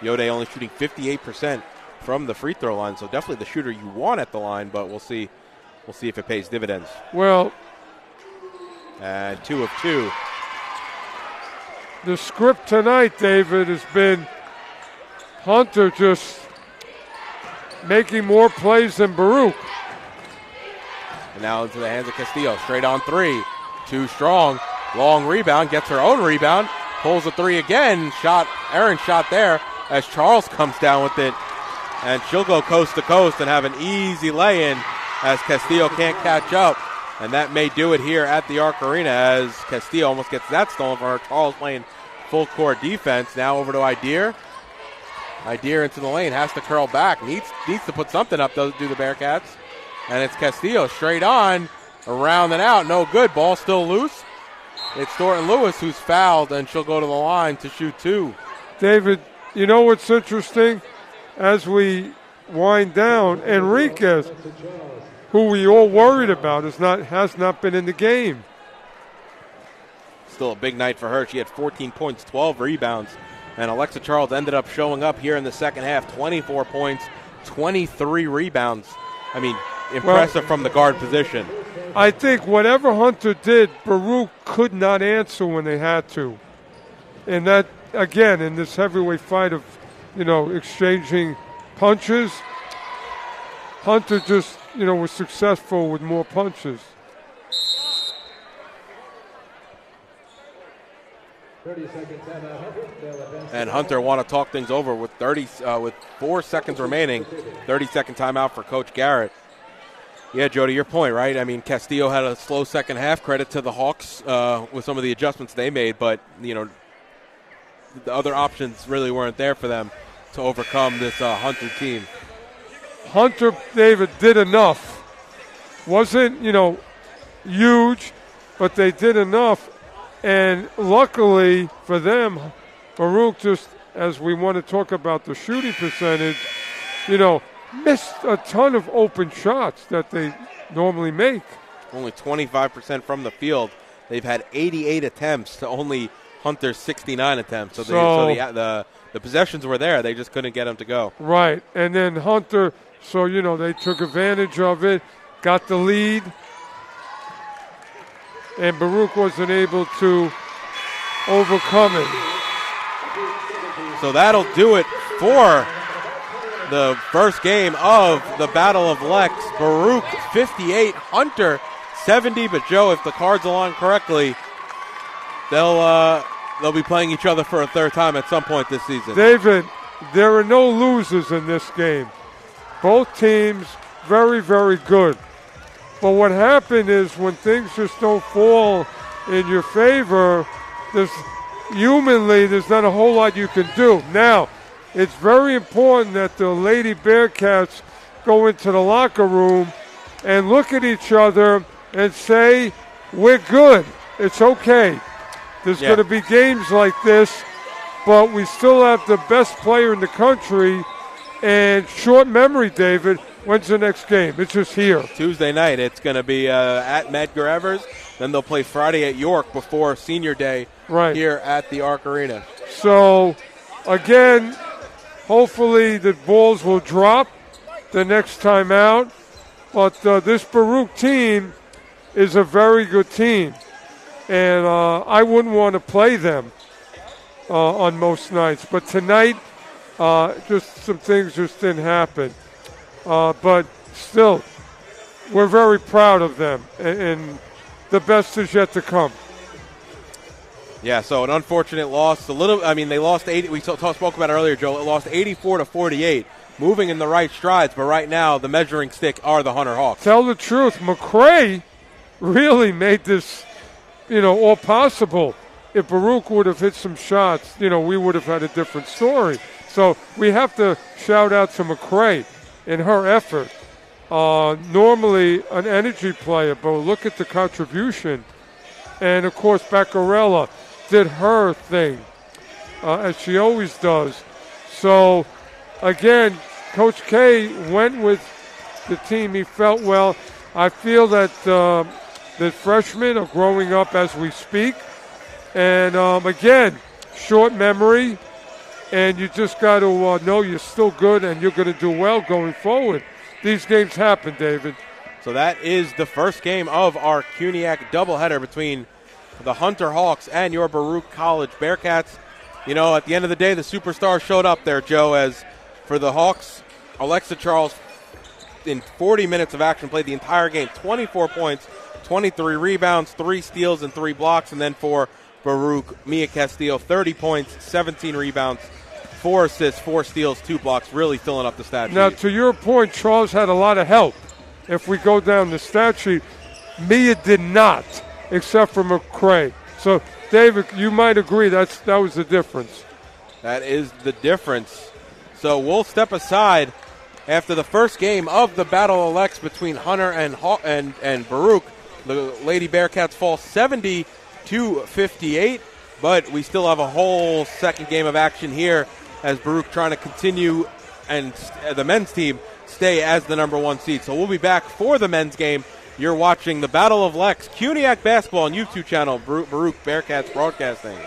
Yode only shooting 58% from the free throw line, so definitely the shooter you want at the line, but we'll see if it pays dividends. Well, and 2 of 2. The script tonight, David, has been Hunter just making more plays than Baruch. And now into the hands of Castillo. Straight on 3. Too strong. Long rebound. Gets her own rebound. Pulls a 3 again. Aaron shot there as Charles comes down with it. And she'll go coast to coast and have an easy lay-in as Castillo can't catch up. And that may do it here at the Arc Arena as Castillo almost gets that stolen from her. Charles playing full court defense. Now over to Idir. Idir into the lane. Has to curl back. Needs to put something up, do the Bearcats. And it's Castillo straight on. Around and out. No good. Ball still loose. It's Thornton Lewis who's fouled, and she'll go to the line to shoot 2. David, you know what's interesting? As we wind down, Enriquez, who we all worried about, has not been in the game. Still a big night for her. She had 14 points, 12 rebounds. And Alexa Charles ended up showing up here in the second half. 24 points, 23 rebounds. I mean, impressive from the guard position. I think whatever Hunter did, Baruch could not answer when they had to. And that, again, in this heavyweight fight of, exchanging punches, Hunter just, was successful with more punches. 30-second timeout. And Hunter want to talk things over with 4 seconds remaining. 30-second timeout for Coach Garrett. Yeah, Joe, to your point, right? I mean, Castillo had a slow second half. Credit to the Hawks with some of the adjustments they made, but, the other options really weren't there for them to overcome this Hunter team. Hunter, David, did enough. Wasn't, huge, but they did enough. And luckily for them, Baruch, just as we want to talk about the shooting percentage, missed a ton of open shots that they normally make. Only 25% from the field. They've had 88 attempts to only Hunter's 69 attempts. So the possessions were there. They just couldn't get them to go. Right. And then Hunter, they took advantage of it, got the lead, and Baruch wasn't able to overcome it. So that'll do it for the first game of the Battle of Lex. Baruch 58, Hunter 70. But Joe, if the cards align correctly, they'll be playing each other for a third time at some point this season. David, there are no losers in this game. Both teams very, very good. But what happened is when things just don't fall in your favor, there's not a whole lot you can do. Now, it's very important that the Lady Bearcats go into the locker room and look at each other and say, we're good. It's okay. There's going to be games like this, but we still have the best player in the country. And short memory, David, when's the next game? It's just here. Tuesday night. It's going to be at Medgar Evers. Then they'll play Friday at York before Senior Day here at the Arc Arena. So, again, hopefully the balls will drop the next time out. But this Baruch team is a very good team. and I wouldn't want to play them on most nights. But tonight, just some things just didn't happen. But still, we're very proud of them, and the best is yet to come. Yeah, so an unfortunate loss. They lost 80. We spoke about it earlier, Joe. It lost 84-48, moving in the right strides. But right now, the measuring stick are the Hunter Hawks. Tell the truth, McCray really made this, all possible. If Baruch would have hit some shots, we would have had a different story. So we have to shout out to McCray in her effort. Normally an energy player, but look at the contribution. And, of course, Beccarella did her thing, as she always does. So, again, Coach K went with the team he felt well. I feel that the freshmen are growing up as we speak. And, again, short memory, and you just got to know you're still good and you're going to do well going forward. These games happen, David. So that is the first game of our CUNYAC doubleheader between the Hunter Hawks and your Baruch College Bearcats. At the end of the day, the superstar showed up there, Joe, as for the Hawks, Alexa Charles, in 40 minutes of action, played the entire game, 24 points, 23 rebounds, 3 steals, and 3 blocks. And then for Baruch, Mia Castillo, 30 points, 17 rebounds, 4 assists, 4 steals, 2 blocks, really filling up the stat sheet. Now, to your point, Charles had a lot of help. If we go down the stat sheet, Mia did not, except for McCray. So, David, you might agree that was the difference. That is the difference. So we'll step aside after the first game of the Battle of Lex between Hunter and Baruch. The Lady Bearcats fall 70-58, but we still have a whole second game of action here as Baruch trying to continue and the men's team stay as the number 1 seed. So we'll be back for the men's game. You're watching the Battle of Lex, CUNYAC basketball on YouTube channel, Baruch Bearcats Broadcasting.